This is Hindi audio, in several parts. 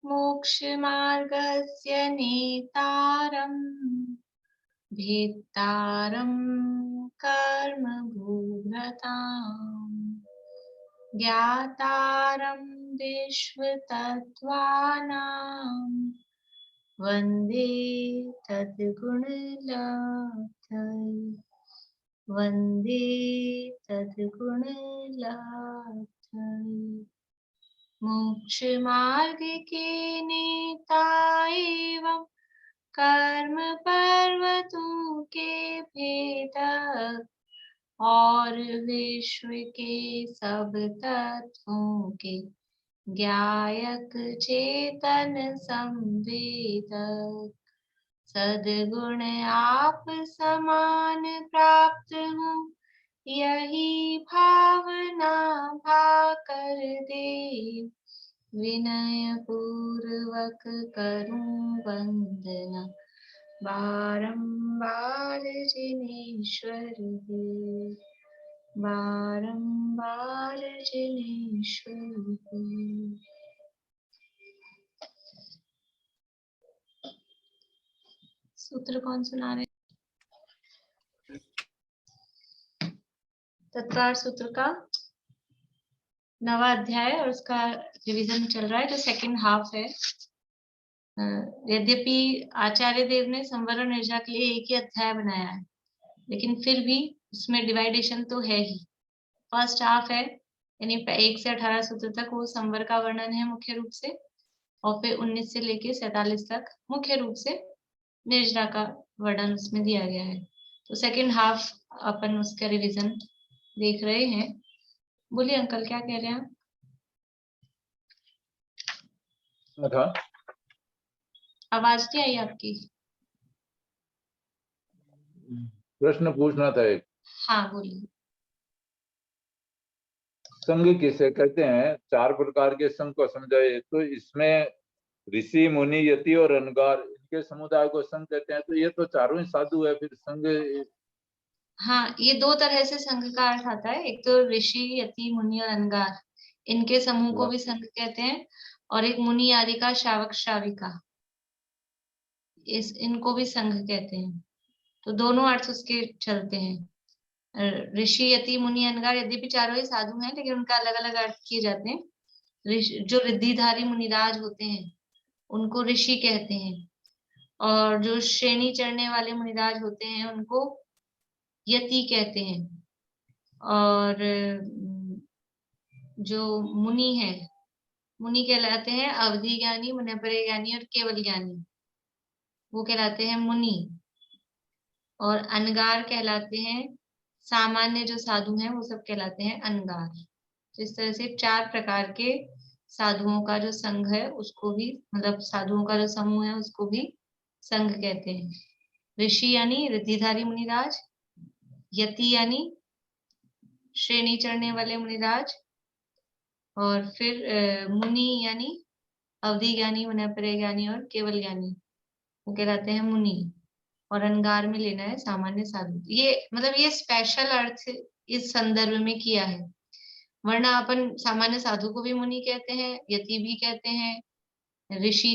मोक्षमार्गस्य नेतारम् भेत्तारं कर्मभूभृताम् ज्ञातारं विश्वतत्त्वानां वन्दे तद्गुणलब्धये वन्दे तद्गुणलब्धये मोक्षमार्ग के नेता एवं कर्म पर्वतों के भेदक और विश्व के सब तत्वों के ज्ञायक चेतन संवेदक सद्गुण आप समान प्राप्त हो यही भावना भाकर दे विनय पूर्वक करूं वंदना बारंबार जिनेश्वर दे बारंबार जिनेश्वर दे। सूत्र कौन सुना रहे? तत्वार सूत्र का 9वां अध्याय और उसका रिवीजन चल रहा है जो सेकंड हाफ है। यद्यपि आचार्य देव ने संवर और निर्जा के लिए एक ही अध्याय बनाया है, लेकिन फिर भी उसमें डिवाइडेशन तो है ही। फर्स्ट हाफ है यानी 1 से 18 सूत्र तक वो संवर का वर्णन है मुख्य रूप से, और फिर 19 से लेके 47 तक मुख्य रूप से निर्जरा का वर्णन उसमें दिया गया है। तो सेकंड हाफ अपन उसका रिवीजन देख रहे हैं। बोलिए अंकल, क्या कह रहे हैं आप? आवाज नहीं आई आपकी? प्रश्न पूछना था एक। हाँ बोलिए। संघ किसे कहते हैं? 4 प्रकार के संघ को समझाए, तो इसमें ऋषि मुनि यति और अनगार इनके समुदाय को संघ कहते हैं, तो ये तो चारों ही साधु है, फिर संघ। हाँ, ये 2 तरह से संघ का अर्थ आता है। एक तो ऋषि यति मुनि और अनगार, इनके समूह को भी संघ कहते हैं, और एक मुनि आदि का श्रावक श्राविका, इनको भी संघ कहते हैं। तो दोनों अर्थ उसके चलते हैं। ऋषि यति मुनि अनगार यद्यपि चारों ही साधु हैं, लेकिन उनका अलग अलग अर्थ किए जाते हैं। जो रिद्धिधारी मुनिराज होते हैं उनको ऋषि कहते हैं, और जो श्रेणी चढ़ने वाले मुनिराज होते हैं उनको यति कहते हैं, और जो मुनि है, मुनि कहलाते हैं अवधि ज्ञानी, मुनपरे ज्ञानी और केवल ज्ञानी, वो कहलाते हैं मुनि। और अनगार कहलाते हैं सामान्य जो साधु हैं, वो सब कहलाते हैं अनगार। तो इस तरह से 4 प्रकार के साधुओं का जो संघ है उसको भी, मतलब साधुओं का जो समूह है उसको भी संघ कहते हैं। ऋषि यानी रिद्धिधारी मुनिराज, यति यानी श्रेणी चढ़ने वाले मुनिराज, और फिर मुनि यानी अवधि ज्ञानी, मुनपरे ज्ञानी और केवल ज्ञानी, वो कहलाते हैं मुनि। और अनगार में लेना है सामान्य साधु। ये मतलब ये स्पेशल अर्थ इस संदर्भ में किया है, वरना अपन सामान्य साधु को भी मुनि कहते हैं, यति भी कहते हैं, ऋषि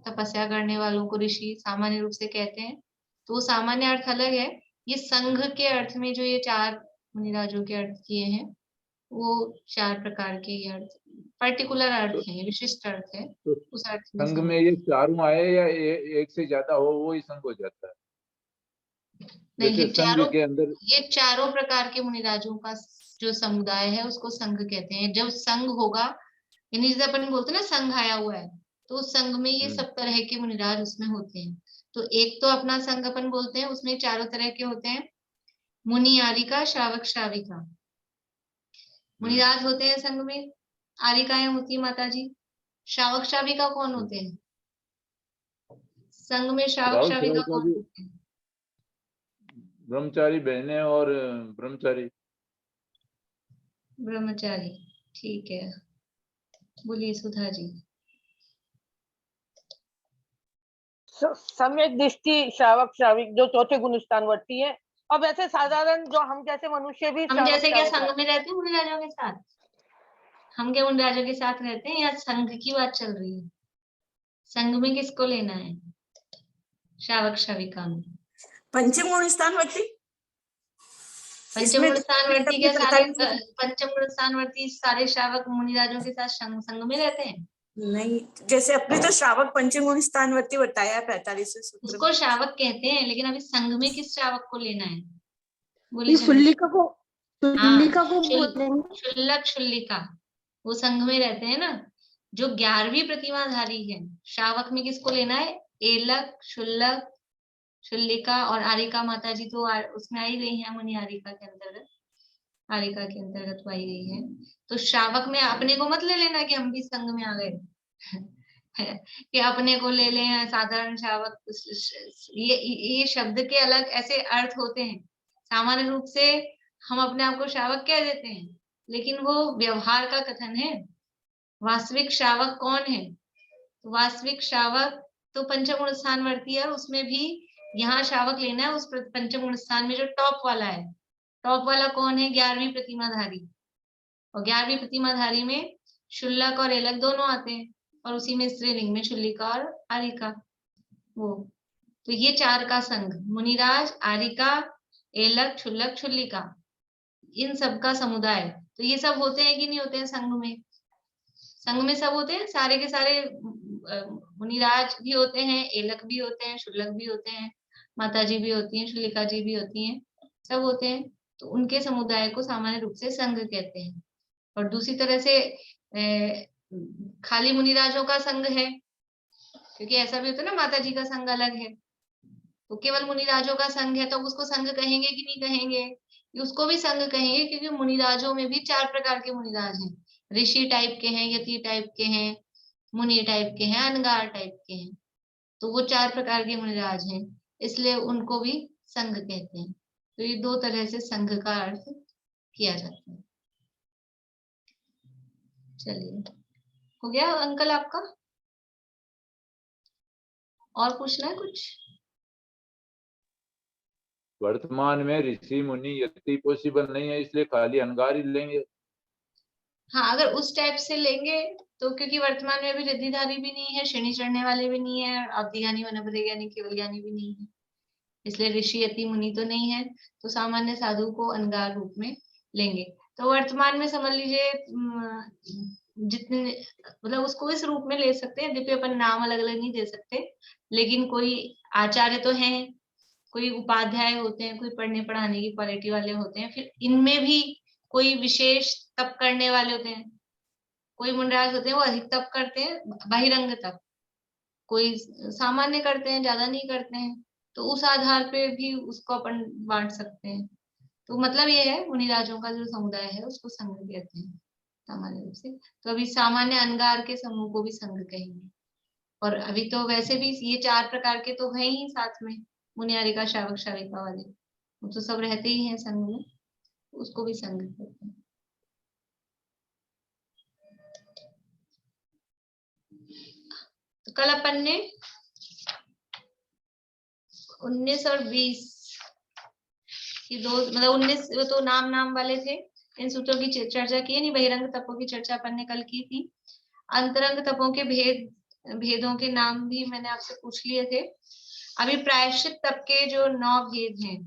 तपस्या करने वालों को ऋषि सामान्य रूप से कहते हैं। तो सामान्य अर्थ अलग है। ये संघ के अर्थ में जो ये 4 मुनिराजों के अर्थ किए हैं, वो 4 प्रकार के ये अर्थ, पर्टिकुलर अर्थ है, विशिष्ट अर्थ है। तो उस अर्थ संघ में ये चारों आए या एक से ज्यादा हो वो ही संघ हो जाता है? नहीं, ये ये चारों प्रकार के मुनिराजों का जो समुदाय है उसको संघ कहते हैं। जब संघ होगा, यानी जैसे अपन बोलते हैं ना संघ आया हुआ है, तो उस संघ में ये सब तरह के मुनिराज उसमें होते हैं। तो एक तो अपना संघ अपन बोलते हैं, उसमें 4 तरह के होते हैं, मुनि, आरिका, श्रावक, श्राविका। मुनिराज होते हैं संघ में, आरिकाएं होती है माता जी। श्रावक श्राविका कौन होते हैं संघ में? श्रावक श्राविका कौन होते हैं? ब्रह्मचारी बहनें और ब्रह्मचारी। ब्रह्मचारी, ठीक है। बोलिए सुधा जी। सम्यक दृष्टि श्रावक श्राविक जो चौथे गुणस्थान वर्ती है, और वैसे साधारण जो हम जैसे मनुष्य भी हम जैसे क्या संघ में रहते हैं मुनिराजों के साथ? हम क्या उन राजों के साथ रहते हैं या संघ की बात चल रही है? संघ में किसको लेना है श्रावक श्राविका में? पंचम गुण स्थानवर्ती। पंचम गुण स्थानवर्ती क्या सारे 45 पंचम गुण स्थानवर्ती सारे श्रावक मुनिराजों के साथ संघ में रहते हैं? नहीं, जैसे अपने तो श्रावक पंचम गुण स्थानवर्ती बताया है 45वें सूत्र में। उसको श्रावक कहते हैं, लेकिन अभी संघ में किस श्रावक को लेना है? बोले शुल्लिका को शुल्लक शुल्लिका वो संघ में रहते हैं ना। जो 11वीं प्रतिमाधारी है श्रावक में किसको लेना है? एलक, शुल्लक, शुल्लिका और आरिका माता जी तो उसमें आई गई है, मुनि आरिका के अंतर्गत, आरिका के अंतर्गत आई गई है। तो श्रावक में अपने को मत ले लेना कि हम भी संघ में आ गए कि अपने को ले लें साधारण श्रावक। ये शब्द के अलग ऐसे अर्थ होते हैं। सामान्य रूप से हम अपने आप को श्रावक कह देते हैं, लेकिन वो व्यवहार का कथन है। वास्तविक श्रावक कौन है? तो वास्तविक श्रावक तो पंचम गुण स्थानवर्ती है, उसमें भी यहाँ श्रावक लेना है उस पंचम गुण स्थान में जो टॉप वाला है। टॉप वाला कौन है? 11वीं प्रतिमाधारी। और 11वीं प्रतिमाधारी में शुल्लक और एलक दोनों आते हैं, और उसी में स्त्रीलिंग में शुल्लिका और आरिका। वो तो ये 4 का संघ, मुनिराज, आरिका, एलक, शुल्लक, शुल्लिका, इन सब का समुदाय। तो ये सब होते हैं कि नहीं होते हैं संघ में? संघ में सब होते हैं, सारे के सारे मुनिराज भी होते हैं, एलक भी होते हैं, शुल्लक भी होते हैं, माता जी भी होती हैं, शुल्लिका जी भी होती हैं, सब होते हैं। तो उनके समुदाय को सामान्य रूप से संघ कहते हैं। और दूसरी तरह से खाली मुनिराजों का संघ है, क्योंकि ऐसा भी होता है ना, माता जी का संघ अलग है। तो केवल मुनिराजों का संघ है तो उसको संघ कहेंगे कि नहीं कहेंगे? उसको भी संघ कहेंगे, क्योंकि मुनिराजों में भी 4 प्रकार के मुनिराज हैं। ऋषि टाइप के हैं, यति टाइप के हैं, मुनि टाइप के हैं, अनगार टाइप के हैं। तो वो 4 प्रकार के मुनिराज हैं, इसलिए उनको भी संघ कहते हैं। तो ये 2 तरह से संघ का अर्थ किया जाता है। चलिए, हो गया अंकल आपका? और पूछना है कुछ? वर्तमान में ऋषि मुनि यति पॉसिबल नहीं है, इसलिए खाली अनगार ही लेंगे। हाँ, अगर उस टाइप से लेंगे तो, क्योंकि वर्तमान में अभी रिद्धिधारी भी नहीं है, श्रेणी चढ़ने वाले भी नहीं है, अवधि ज्ञानी, वनपदे ज्ञानी, केवल ज्ञानी भी नहीं है, इसलिए ऋषि यति मुनि तो नहीं है। तो सामान्य साधु को अनगार रूप में लेंगे। तो वर्तमान में समझ लीजिए जितने, मतलब उसको इस रूप में ले सकते हैं। यद्यपि अपन नाम अलग अलग नहीं दे सकते, लेकिन कोई आचार्य तो हैं, कोई उपाध्याय होते हैं, कोई पढ़ने पढ़ाने की क्वालिटी वाले होते हैं, फिर इनमें भी कोई विशेष तप करने वाले होते हैं। कोई मुनिराज होते हैं वो अधिक तप करते हैं, बहिरंग तप, कोई सामान्य करते हैं, ज्यादा नहीं करते हैं। तो उस आधार पे भी उसको अपन बांट सकते हैं। तो मतलब ये है, मुनिराजों का जो समुदाय है उसको संघ कहते हैं सामान्य रूप से। तो अभी सामान्य अनगार के समूह को भी संघ कहेंगे। और अभी तो वैसे भी ये 4 प्रकार के तो है ही साथ में, मुनि, आरिका, श्रावक, श्राविका वाले, वो तो सब रहते ही हैं संघ में, उसको भी संघ कहते हैं। तो कल अपन ने 19 और 20 की 2, मतलब 19 तो नाम वाले थे, इन सूत्रों की चर्चा की नहीं। बहिरंग तपों की चर्चा अपन ने कल की थी। अंतरंग तपों के भेदों के नाम भी मैंने आपसे पूछ लिए थे। अभी प्रायश्चित तप के जो 9 भेद हैं,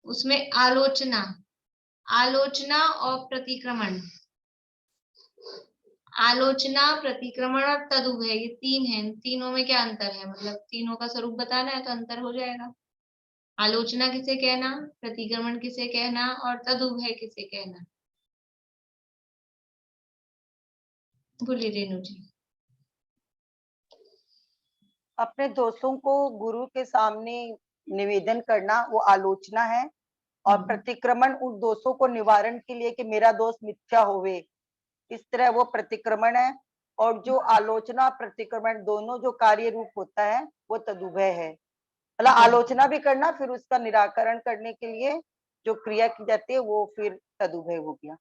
उसमें आलोचना और प्रतिक्रमण, आलोचना, प्रतिक्रमण और तदुभय, ये 3 हैं। तीनों में क्या अंतर है? मतलब तीनों का स्वरूप बताना है तो अंतर हो जाएगा। आलोचना किसे कहना, प्रतिक्रमण किसे कहना, और तदुभय किसे कहना? बोलिए रेणु जी। अपने दोषों को गुरु के सामने निवेदन करना वो आलोचना है, और प्रतिक्रमण उन दोषों को निवारण के लिए कि मेरा दोष मिथ्या होवे, इस तरह वो प्रतिक्रमण है। और जो आलोचना प्रतिक्रमण दोनों जो कार्य रूप होता है वो तदुभय है। मतलब आलोचना भी करना, फिर उसका निराकरण करने के लिए जो क्रिया की जाती है वो फिर तदुभय हो गया,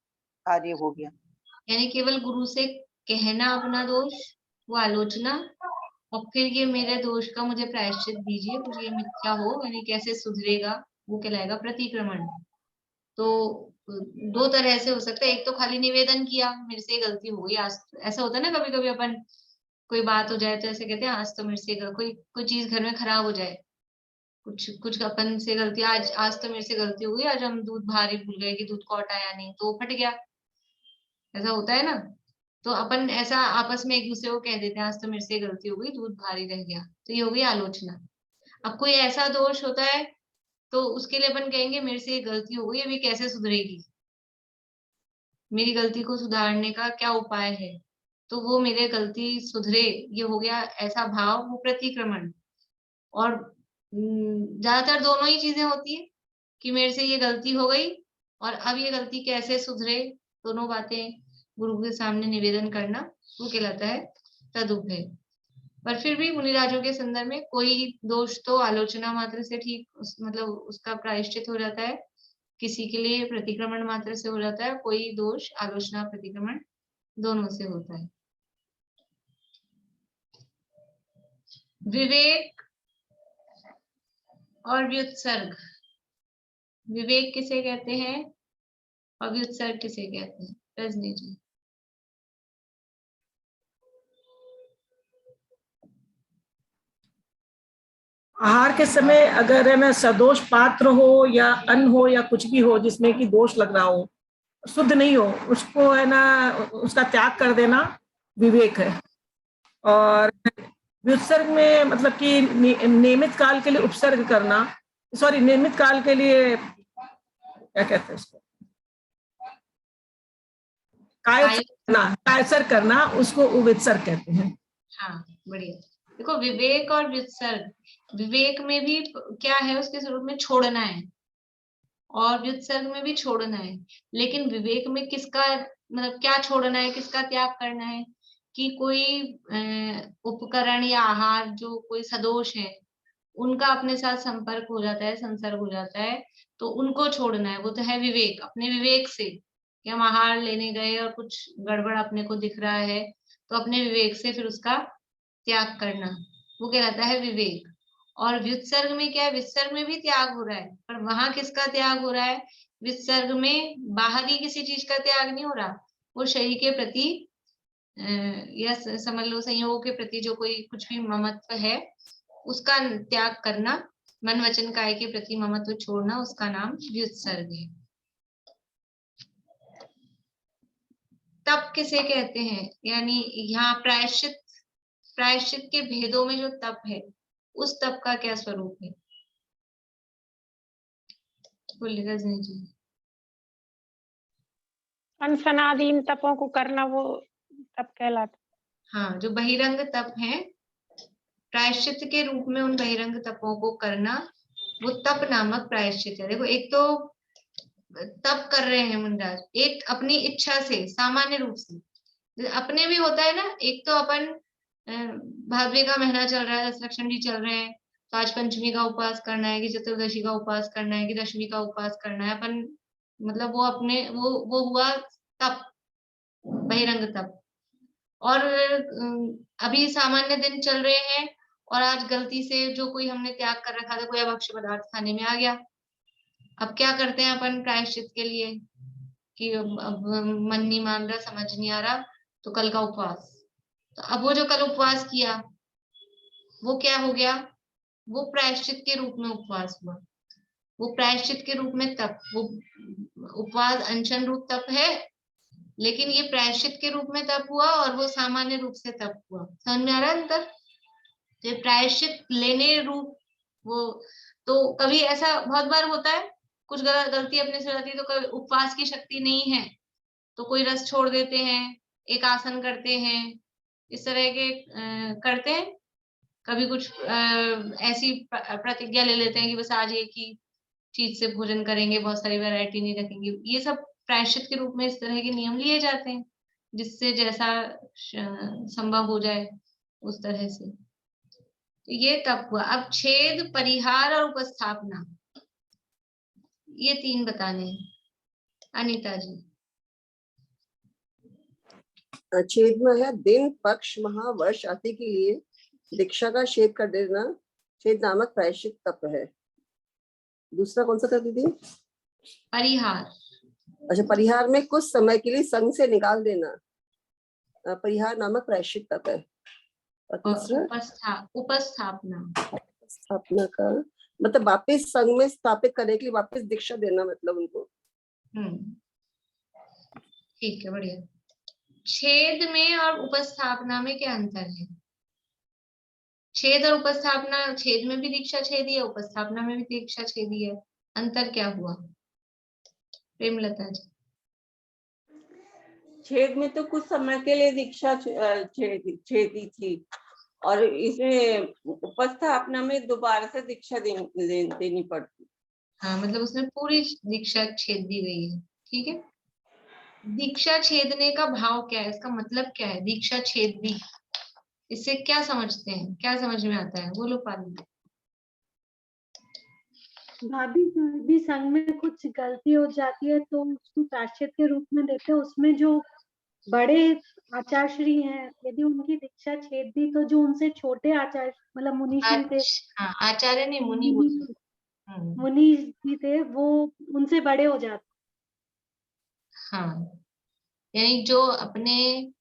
कार्य हो गया। यानी केवल गुरु से कहना अपना दोष, वो आलोचना, और फिर ये मेरे दोष का मुझे प्रायश्चित दीजिए, कुछ ये मिथ्या हो, यानी कैसे सुधरेगा, वो कहलाएगा प्रतिक्रमण। तो दो तरह से हो सकता है। एक तो खाली निवेदन किया, मेरे से गलती हो गई आज, ऐसा होता है ना कभी कभी अपन कोई बात हो जाए तो ऐसे कहते हैं आज तो मेरे से कोई चीज घर में खराब हो जाए, कुछ कुछ अपन से गलती, आज तो मेरे से गलती हो गई, आज हम दूध भारी भूल गए कि दूध को हटाया नहीं तो वो फट गया, ऐसा होता है ना। तो अपन ऐसा आपस में एक दूसरे को कह देते हैं आज तो मेरे से गलती हो गई, दूध भारी रह गया, तो ये हो गई आलोचना। अब कोई ऐसा दोष होता है तो उसके लिए अपन कहेंगे मेरे से ये गलती हो गई, अभी कैसे सुधरेगी, मेरी गलती को सुधारने का क्या उपाय है, तो वो मेरे गलती सुधरे, ये हो गया ऐसा भाव, वो प्रतिक्रमण। और ज्यादातर दोनों ही चीजें होती है कि मेरे से ये गलती हो गई और अब ये गलती कैसे सुधरे, दोनों बातें गुरु के सामने निवेदन करना, वो कहलाता है तदुभय। पर फिर भी मुनिराजों के संदर्भ में कोई दोष तो आलोचना मात्र से ठीक, मतलब उसका प्रायश्चित हो जाता है, किसी के लिए प्रतिक्रमण मात्र से हो जाता है, कोई दोष आलोचना प्रतिक्रमण दोनों से होता है। विवेक और व्युत्सर्ग, विवेक किसे कहते हैं और व्युत्सर्ग किसे कहते हैं, रजनी जी? आहार के समय अगर है ना सदोष पात्र हो या अन्न हो या कुछ भी हो जिसमें कि दोष लग रहा हो, शुद्ध नहीं हो, उसको है ना उसका त्याग कर देना विवेक है। और व्युत्सर्ग में मतलब कि नियमित काल के लिए उपसर्ग करना, सॉरी नियमित काल के लिए क्या कहते हैं उसको, कायसर करना, उसको व्युत्सर्ग कहते हैं। हाँ बढ़िया। देखो विवेक और व्युत्सर्ग, विवेक में भी क्या है, उसके स्वरूप में छोड़ना है और व्युत्सर्ग में भी छोड़ना है, लेकिन विवेक में किसका मतलब क्या छोड़ना है, किसका त्याग करना है, कि कोई उपकरण या आहार जो कोई सदोष है उनका अपने साथ संपर्क हो जाता है, संसर्ग हो जाता है, तो उनको छोड़ना है, वो तो है विवेक। अपने विवेक से कि हम आहार लेने गए और कुछ गड़बड़ अपने को दिख रहा है, तो अपने विवेक से फिर उसका त्याग करना, वो कहलाता है विवेक। और व्युत्सर्ग में क्या है, विसर्ग में भी त्याग हो रहा है, पर वहां किसका त्याग हो रहा है, विसर्ग में बाहरी किसी चीज का त्याग नहीं हो रहा, वो शरीर के प्रति या समझ लो संयोगों के प्रति जो कोई कुछ भी ममत्व है उसका त्याग करना, मन वचन काय के प्रति ममत्व छोड़ना, उसका नाम व्युत्सर्ग है। तप किसे कहते हैं, यानी यहाँ प्रायश्चित के भेदों में जो तप है उस तप का क्या स्वरूप है, बोलिए रजनी जी। अनसनादीन तपों को करना वो तप कहलाता। हाँ, जो बहिरंग तप है, प्रायश्चित के रूप में उन बहिरंग तपों को करना, वो तप नामक प्रायश्चित है। देखो एक तो तप कर रहे हैं मुनिराज, एक अपनी इच्छा से सामान्य रूप से अपने भी होता है ना, एक तो अपन भादवे का महीना चल रहा है, 10 लक्षण भी चल रहे हैं, तो आज पंचमी का उपवास करना है कि चतुर्दशी का उपवास करना है कि दशमी का उपवास करना है, अपन मतलब वो अपने वो हुआ तप, बहिरंग तप। और अभी सामान्य दिन चल रहे हैं और आज गलती से जो कोई हमने त्याग कर रखा था, कोई अभक्ष्य पदार्थ खाने में आ गया, अब क्या करते हैं अपन प्रायश्चित के लिए कि अब मन नहीं मान रहा, समझ नहीं आ रहा, तो कल का उपवास। तो अब वो जो कल उपवास किया वो क्या हो गया, वो प्रायश्चित के रूप में उपवास हुआ, वो प्रायश्चित के रूप में तप, वो उपवास अनशन रूप तप है, लेकिन ये प्रायश्चित के रूप में तप हुआ और वो सामान्य रूप से तप हुआ। समझ में आ रहा है अंतर? तो प्रायश्चित लेने रूप वो, तो कभी ऐसा बहुत बार होता है, कुछ गलती अपने से होती है, तो कभी उपवास की शक्ति नहीं है तो कोई रस छोड़ देते हैं, एक आसन करते हैं, इस तरह के करते हैं। कभी कुछ ऐसी प्रतिज्ञा ले लेते हैं कि बस आज एक ही चीज से भोजन करेंगे, बहुत सारी वैरायटी नहीं रखेंगे, ये सब प्रायश्चित के रूप में इस तरह के नियम लिए जाते हैं, जिससे जैसा संभव हो जाए उस तरह से। तो ये तप हुआ। अब छेद, परिहार और उपस्थापना, ये 3 बताने हैं। अनीता जी। छेद में है दिन, पक्ष, माह, वर्ष आदि के लिए दीक्षा का छेद कर देना, छेद नामक प्रायश्चित तप है। दूसरा कौन सा था दीदी? परिहार। अच्छा, परिहार में कुछ समय के लिए संघ से निकाल देना, परिहार नामक प्रायश्चित तप है। और और तीसरा उपस्थापना। स्थापना का मतलब वापस संघ में स्थापित करने के लिए वापस दीक्षा देना, मतलब उनको। ठीक है, बढ़िया। छेद में और उपस्थापना में क्या अंतर है? छेद और उपस्थापना, छेद में भी दीक्षा छेदी है, उपस्थापना में भी दीक्षा छेदी है, अंतर क्या हुआ प्रेमलता जी? छेद में तो कुछ समय के लिए दीक्षा छेदी थी, और इसमें उपस्थापना में दोबारा से दीक्षा देनी पड़ती। हाँ, मतलब उसमें पूरी दीक्षा छेद दी गई है। ठीक है, दीक्षा छेदने का भाव क्या है, इसका मतलब क्या है? दीक्षा छेद दी, इससे क्या समझते हैं, क्या समझ में आता है? बोलो पाली। भाभी भी संघ में कुछ गलती हो जाती है तो उसको प्रायश्चित के रूप में देते हैं। उसमें जो बड़े आचार्यश्री हैं, यदि उनकी दीक्षा छेद दी तो जो उनसे छोटे आचार्य मतलब मुनिश्री थे, हाँ, आचार्य नहीं, मुनि बोलते। मुनि जी थे, वो उनसे बड़े हो जाते। हाँ, यानी जो अपने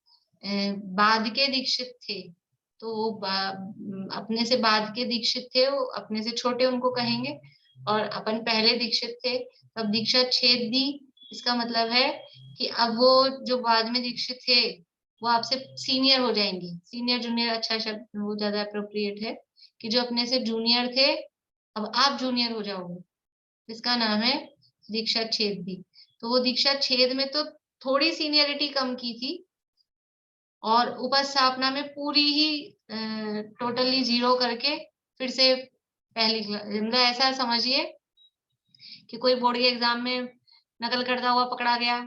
बाद के दीक्षित थे, तो वो अपने से बाद के दीक्षित थे, वो अपने से छोटे उनको कहेंगे, और अपन पहले दीक्षित थे तब दीक्षा छेद दी। इसका मतलब है कि अब वो जो बाद में दीक्षित थे वो आपसे सीनियर हो जाएंगे। सीनियर जूनियर अच्छा शब्द, वो ज्यादा अप्रोप्रिएट है, कि जो अपने से जूनियर थे अब आप जूनियर हो जाओगे, इसका नाम है दीक्षा छेद दी। तो वो दीक्षा छेद में तो थोड़ी सीनियरिटी कम की थी, और उपस्थापना में पूरी ही टोटली जीरो करके फिर से पहली क्लास। ऐसा समझिए कि कोई बोर्ड के एग्जाम में नकल करता हुआ पकड़ा गया,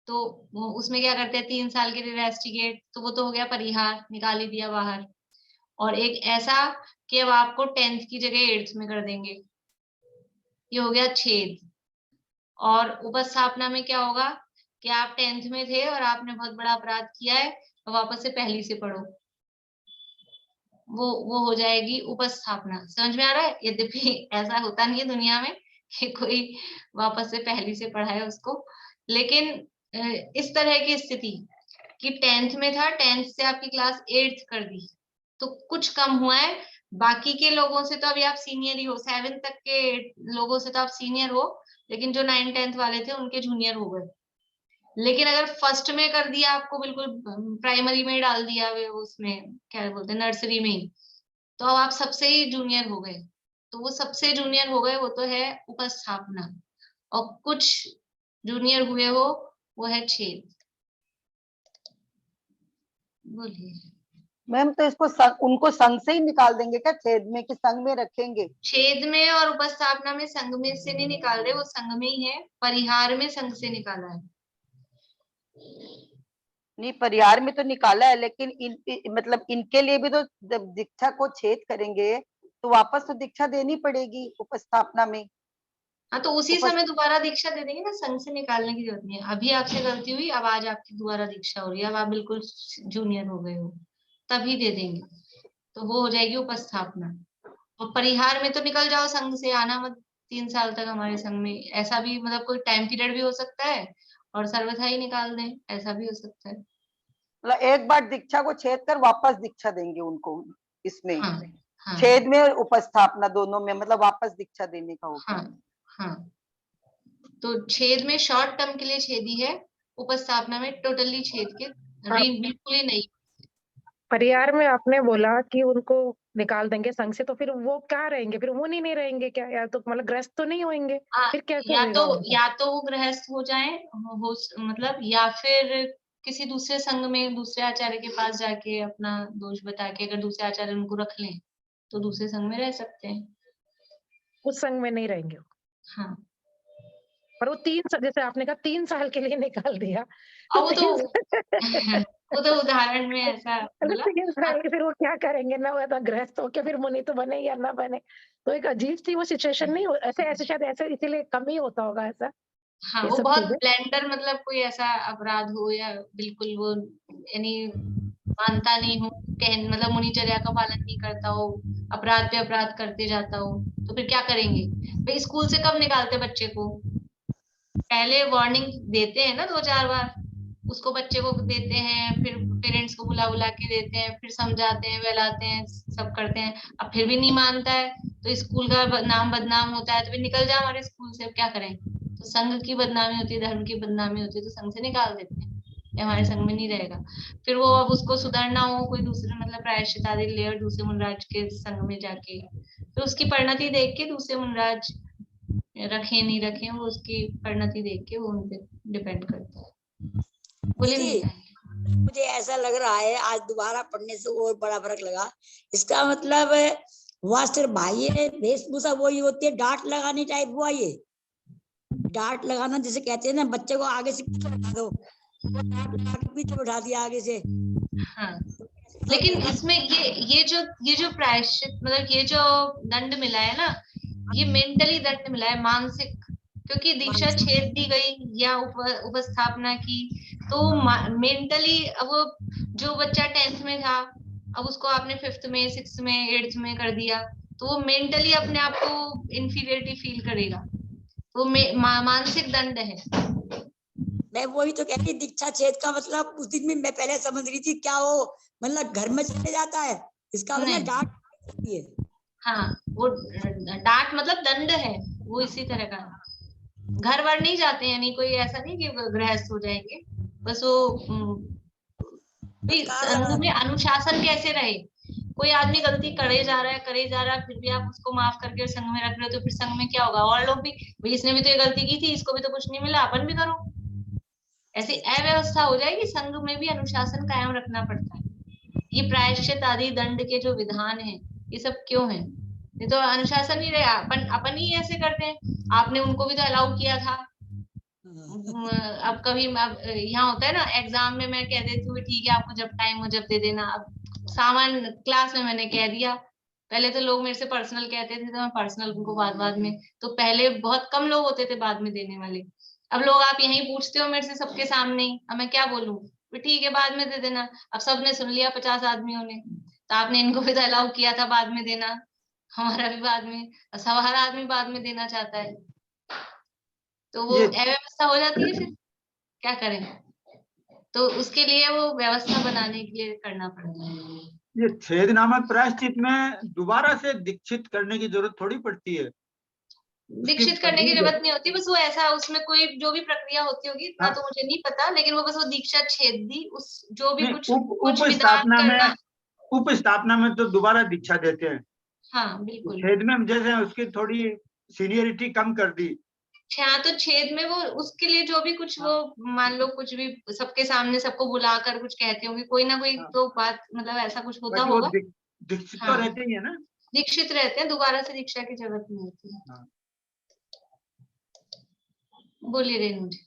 तो वो उसमें क्या करते हैं, 3 साल के लिए रेस्टिकेट, तो वो तो हो गया परिहार, निकाल ही दिया बाहर। और एक ऐसा कि अब आपको 10th की जगह 8th में कर देंगे, ये हो गया छेद। और उपस्थापना में क्या होगा कि आप 10th में थे और आपने बहुत बड़ा अपराध किया है, तो वापस से पहली से पढ़ो, वो हो जाएगी उपस्थापना। समझ में आ रहा है? यद्यपि ऐसा होता नहीं है दुनिया में कि कोई वापस से पहली से पढ़ाए उसको, लेकिन इस तरह की स्थिति कि 10th में था, 10th से आपकी क्लास 8th कर दी, तो कुछ कम हुआ है। बाकी के लोगों से तो अभी आप सीनियर ही हो, 7th तक के लोगों से तो आप सीनियर हो, लेकिन जो 9th 10th वाले थे उनके जूनियर हो गए। लेकिन अगर फर्स्ट में कर दिया, आपको बिल्कुल प्राइमरी में डाल दिया, उसमें क्या बोलते हैं, नर्सरी में ही, तो अब आप सबसे ही जूनियर हो गए। तो वो सबसे जूनियर हो गए, वो तो है उपस्थापना। और कुछ जूनियर हुए हो, वो है छेद। बोलिए मैम, तो इसको उनको संघ से ही निकाल देंगे क्या, छेद में कि संघ में रखेंगे? छेद में और उपस्थापना में संघ में से नहीं निकाल रहे, वो संघ में ही है। परिहार में संघ से निकाला है। नहीं, परिहार में तो निकाला है, लेकिन मतलब इनके लिए भी तो जब दीक्षा को छेद करेंगे तो वापस तो दीक्षा देनी पड़ेगी उपस्थापना में। हाँ, तो उसी समय दोबारा दीक्षा दे देंगे ना, संघ से निकालने की जरूरत नहीं है। अभी आपसे गलती हुई, अब आज आपकी दोबारा दीक्षा हो रही है, अब आप बिल्कुल जूनियर हो गए हो, तभी दे देंगे, तो वो हो जाएगी उपस्थापना। और परिहार में तो निकल जाओ, संघ से आना मत 3 साल तक हमारे संघ में। ऐसा भी मतलब कोई टाइम पीरियड भी हो सकता है, और सर्वथा ही निकाल दें, ऐसा भी हो सकता है। मतलब एक बार दीक्षा को छेद कर वापस दीक्षा देंगे उनको इसमें। हाँ, हाँ, छेद में और उपस्थापना दोनों में मतलब वापस दीक्षा देने का होगा। हाँ, हाँ। तो छेद में शॉर्ट टर्म के लिए छेदी है, उपस्थापना में टोटली छेद के बिल्कुल ही नहीं। परिहार में आपने बोला कि उनको निकाल देंगे संघ से, तो फिर वो क्या रहेंगे, फिर वो नहीं रहेंगे क्या? या तो मतलब ग्रस्त तो नहीं होंगे, फिर कैसे होगा उनका? या तो वो गृहस्थ हो जाए, मतलब, या फिर किसी दूसरे संघ में दूसरे आचार्य के पास जाके अपना दोष बता के, अगर दूसरे आचार्य उनको रख लें तो दूसरे संघ में रह सकते हैं। उस संघ में नहीं रहेंगे। हाँ, पर वो 3 साल, जैसे आपने कहा 3 साल के लिए निकाल दिया, अब वो तो उदाहरण में ऐसा बोला। 3 साल के फिर वो क्या करेंगे ना, वो तो गृहस्थ होके फिर मुनि तो बने या ना बने, तो एक अजीब सी वो सिचुएशन नहीं हो, ऐसे शायद ऐसे इसीलिए कम ही होता होगा ऐसा। हाँ, ये वो सब बहुत चीजें ब्लेंडर, मतलब कोई ऐसा अपराध हो या बिल्कुल वो यानी मानता नहीं हो, मतलब मुनिचर्या का पालन नहीं करता हो, अपराध पे अपराध करते जाता हो, तो फिर क्या करेंगे भाई? स्कूल से कब निकालते बच्चे को? पहले वार्निंग देते हैं ना 2-4 बार, उसको बच्चे को देते हैं, फिर पेरेंट्स को बुला बुला के देते हैं, फिर समझाते हैं, बहलाते हैं, सब करते हैं। अब फिर भी नहीं मानता है तो स्कूल का नाम बदनाम होता है, तो फिर निकल जा हमारे स्कूल से। अब क्या करें? तो संघ की बदनामी होती है, धर्म की बदनामी होती है, तो संघ से निकाल देते हैं, ये हमारे संघ में नहीं रहेगा। फिर वो अब उसको सुधरना हो, कोई दूसरे मतलब प्रायश्चित आदि ले और दूसरे मुनराज के संघ में जाके, तो उसकी परिणति देख के दूसरे मुनराज रखे नहीं रखे, वो उसकी परिणति देख के वो उन पे डिपेंड करता है। बोलिए। मुझे ऐसा लग रहा है आज दोबारा पढ़ने से और बड़ा फर्क लगा। इसका मतलब वहाँ सिर्फ भाई है, वेशभूषा वही होती है, डांट लगानी टाइप हुआ ये। डांट लगाना जैसे कहते हैं ना, बच्चे को आगे से पीछे बैठा दो, डांट लगा के पीछे बैठा दिया आगे से। हाँ, लेकिन इसमें ये जो प्रायश्चित मतलब ये जो दंड मिला है ना, ये मेंटली दंड मिला है, मानसिक। क्योंकि दीक्षा छेद दी गई या उपस्थापना की, तो मेंटली अब जो बच्चा 10th में था, अब उसको आपने 5th में, 6th में, 8th में कर दिया, तो वो मेंटली अपने आप को इंफीरियरिटी फील करेगा। वो मानसिक दंड है। मैं वही तो कह रही, दीक्षा छेद का मतलब उस दिन में मैं पहले समझ रही थी क्या वो मतलब घर में चले जाता है, इसका मतलब डांट है। हाँ, वो डांट मतलब दंड है, वो इसी तरह का। घर वर नहीं जाते हैं, नहीं कोई ऐसा नहीं कि गृहस्थ हो जाएंगे, बस वो संघ में अनुशासन कैसे रहे। कोई आदमी गलती करे जा रहा है, फिर भी आप उसको माफ करके संघ में रख रहे हो, तो फिर संघ में क्या होगा? और लोग भी, भाई इसने भी तो ये गलती की थी, इसको भी तो कुछ नहीं मिला, अपन भी करो। ऐसी अव्यवस्था हो जाएगी। संघ में भी अनुशासन कायम रखना पड़ता है। ये प्रायश्चित आदि दंड के जो विधान है, ये सब क्यों है? ये तो अनुशासन ही रहे, अपन ही ऐसे करते हैं। आपने उनको भी तो अलाउ किया था। अब कभी यहाँ होता है ना एग्जाम में, मैं कह देती हूँ ठीक है आपको जब टाइम हो जब दे देना। अब सामान क्लास में मैंने कह दिया, पहले तो लोग मेरे से पर्सनल कहते थे, तो मैं पर्सनल उनको बाद में, तो पहले बहुत कम लोग होते थे बाद में देने वाले। अब लोग आप यही पूछते हो मेरे से सबके सामने ही, अब मैं क्या बोलूं? ठीक है बाद में दे देना। अब सबने सुन लिया 50 आदमियों ने, तो आपने इनको भी तो अलाउ किया था बाद में देना, हमारा भी बाद में, सब हर आदमी बाद में देना चाहता है, तो वो अव्यवस्था हो जाती है। फिर क्या करें? तो उसके लिए वो व्यवस्था बनाने के लिए करना पड़ता है। ये छेद नामक प्रायश्चित में दोबारा से दीक्षित करने की जरूरत थोड़ी पड़ती है। दीक्षित करने की जरूरत नहीं होती, बस वो ऐसा उसमें कोई जो भी प्रक्रिया होती होगी इतना तो मुझे नहीं पता, लेकिन वो बस वो दीक्षा छेद दी, उस जो भी कुछ उपस्थापना में, उपस्थापना में तो दोबारा दीक्षा देते हैं। हाँ बिल्कुल। छेद में जैसे उसकी थोड़ी सीनियरिटी कम कर दी। हाँ, तो छेद में वो उसके लिए जो भी कुछ वो मान लो कुछ भी सबके सामने सबको बुलाकर कुछ कहते होंगे, कोई ना कोई तो बात मतलब ऐसा कुछ होता होगा। दीक्षित तो रहते ही है ना, दीक्षित रहते हैं, दोबारा से दीक्षा की जरूरत नहीं होती है। बोलिए रेणु जी।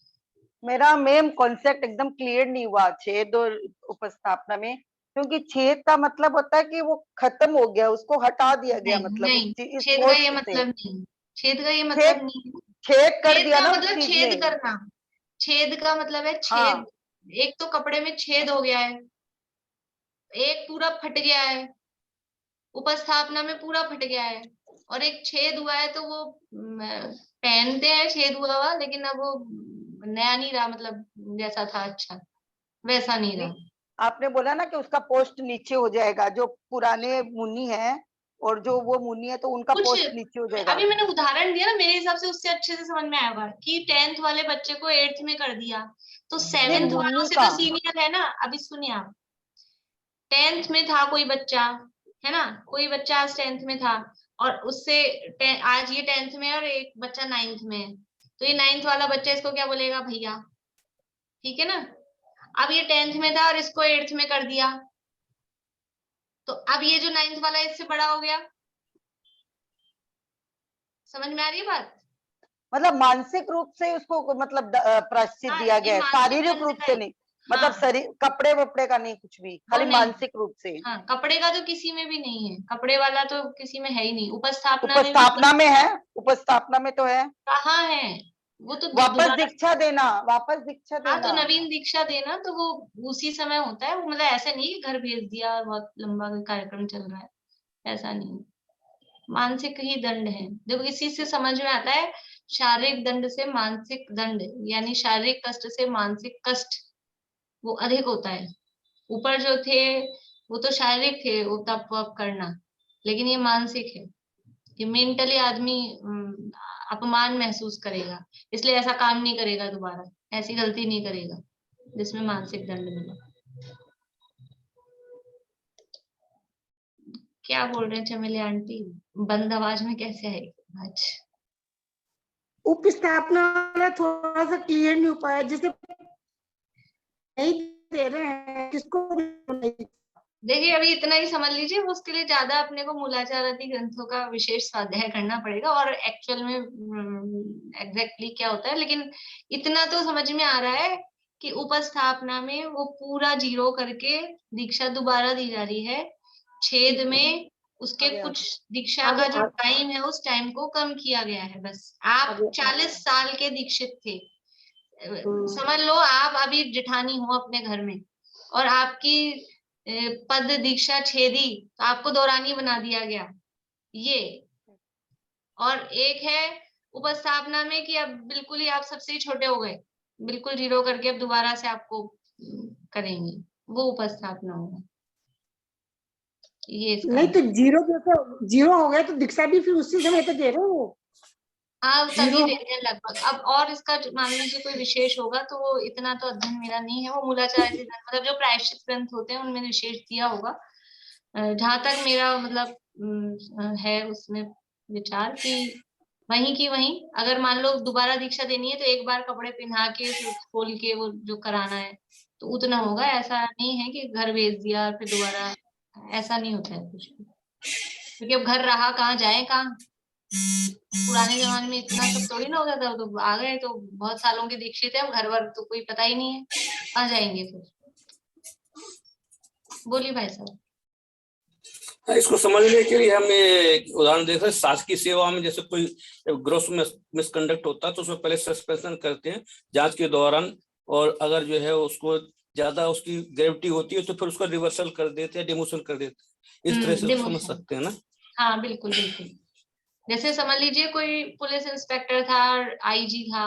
मेरा मैम कॉन्सेप्ट एकदम क्लियर नहीं हुआ छेद और उपस्थापना में, क्योंकि छेद का मतलब होता है कि वो खत्म हो गया, उसको हटा दिया गया। मतलब नहीं, छेद का ये मतलब नहीं, छेद का ये मतलब नहीं, छेद कर दिया ना मतलब छेद करना। छेद का मतलब है छेद। हाँ। एक तो कपड़े में छेद हो गया है, एक पूरा फट गया है, उपस्थापना में पूरा फट गया है, और एक छेद हुआ है, तो वो पहनते हैं छेद हुआ, लेकिन अब वो नया नहीं रहा, मतलब जैसा था अच्छा वैसा नहीं रहा। आपने बोला ना कि उसका पोस्ट नीचे हो जाएगा, जो पुराने मुनि हैं और जो वो मुनि है तो उनका पोस्ट नीचे हो जाएगा। अभी मैंने उदाहरण दिया ना, मेरे हिसाब से उससे अच्छे से समझ में आएगा कि 10th वाले बच्चे को 8th में कर दिया, तो 7th वालों से तो सीनियर है ना। अभी सुनिए आप, 10th में था कोई बच्चा, है ना, कोई बच्चा आज 10th में था, और उससे आज ये 10th में और एक बच्चा 9th में है, तो ये 9th वाला बच्चा इसको क्या बोलेगा? भैया, ठीक है ना। अब ये 10th में था और इसको 8th में कर दिया, तो अब ये जो 9th वाला इससे बड़ा हो गया। समझ में आ रही है बात? मतलब मानसिक रूप से उसको मतलब प्रायश्चित दिया गया है, शारीरिक रूप से नहीं। मतलब शरीर कपड़े वपड़े का नहीं, कुछ भी, खाली मानसिक रूप से। हाँ, कपड़े का तो किसी में भी नहीं है, कपड़े वाला तो किसी में है ही नहीं। उपस्थापना में है, उपस्थापना में तो है। कहाँ है वो? तो वापस दीक्षा देना, वापस दीक्षा देना। हाँ, तो नवीन दीक्षा देना तो वो उसी समय होता है, वो मतलब ऐसा नहीं कि घर भेज दिया और बहुत लंबा कार्यक्रम चल रहा है, ऐसा नहीं। मानसिक ही दंड है। देखो इसी से समझ में आता है शारीरिक दंड से मानसिक दंड यानी शारीरिक कष्ट से मानसिक कष्ट वो अधिक होता है। ऊपर जो थे वो तो शारीरिक थे, वो तप वप करना, लेकिन ये मानसिक है कि मेंटली आदमी अपमान महसूस करेगा, इसलिए ऐसा काम नहीं करेगा दोबारा, ऐसी गलती नहीं करेगा जिसमें मानसिक दंड मिले। क्या बोल रहे हैं चमेली आंटी, बंद आवाज में कैसे आएगी आज? उपस्थापना वाला थोड़ा सा क्लियर नहीं हो पाया, जैसे नहीं दे रहे हैं किसको। देखिए अभी इतना ही समझ लीजिए, उसके लिए ज्यादा अपने को मूलाचार आदि ग्रंथों का विशेष स्वाध्याय करना पड़ेगा और एक्चुअल में एग्जैक्टली क्या होता है, लेकिन इतना तो समझ में आ रहा है कि उपस्थापना में वो पूरा जीरो करके दीक्षा दोबारा दी जा रही है। छेद में उसके कुछ दीक्षा का जो टाइम है उस टाइम को कम किया गया है। बस आप 40 साल के दीक्षित थे, समझ लो आप अभी जेठानी हो अपने घर में और आपकी पद दीक्षा छेदी तो आपको दौरानी बना दिया गया ये। और एक है उपस्थापना में कि अब बिल्कुल ही आप सबसे ही छोटे हो गए, बिल्कुल जीरो करके अब दोबारा से आपको करेंगे, वो उपस्थापना होगा। ये नहीं तो जीरो हो गया तो दीक्षा भी फिर उसी समय तो दे रहे हो। हाँ तभी देते हैं लगभग। अब और इसका मान लीजिए कोई विशेष होगा तो वो इतना तो अध्ययन मेरा नहीं है, वो मूलाचार्य मतलब जो प्रायश्चित ग्रंथ होते हैं उनमें विशेष दिया होगा। जहां तक मेरा मतलब है उसमें विचार कि वहीं की वहीं, अगर मान लो दोबारा दीक्षा देनी है तो एक बार कपड़े पहना के फिर खोल के वो जो कराना है तो उतना होगा। ऐसा नहीं है कि घर भेज दिया फिर दोबारा, ऐसा नहीं होता है कुछ भी, क्योंकि अब घर रहा कहाँ जाए कहाँ। पुराने जमाने में इतना सब थोड़ी ना होता था, तो आ गए तो बहुत सालों के दीक्षित है, घर वर तो कोई पता ही नहीं है, कहाँ जाएंगे फिर। बोलिए भाई साहब। इसको समझने के लिए हम एक उदाहरण देख रहे हैं। शासकीय सेवा में जैसे कोई ग्रोस मिसकंडक्ट होता है तो उसमें पहले सस्पेंशन करते हैं जांच के दौरान, और अगर जो है उसको ज्यादा उसकी ग्रेविटी होती है तो फिर उसको रिवर्सल कर देते हैं, डिमोशन कर देते हैं। इस तरह से समझ सकते हैं ना। हाँ बिल्कुल बिल्कुल। जैसे समझ लीजिए कोई पुलिस इंस्पेक्टर था, आईजी था,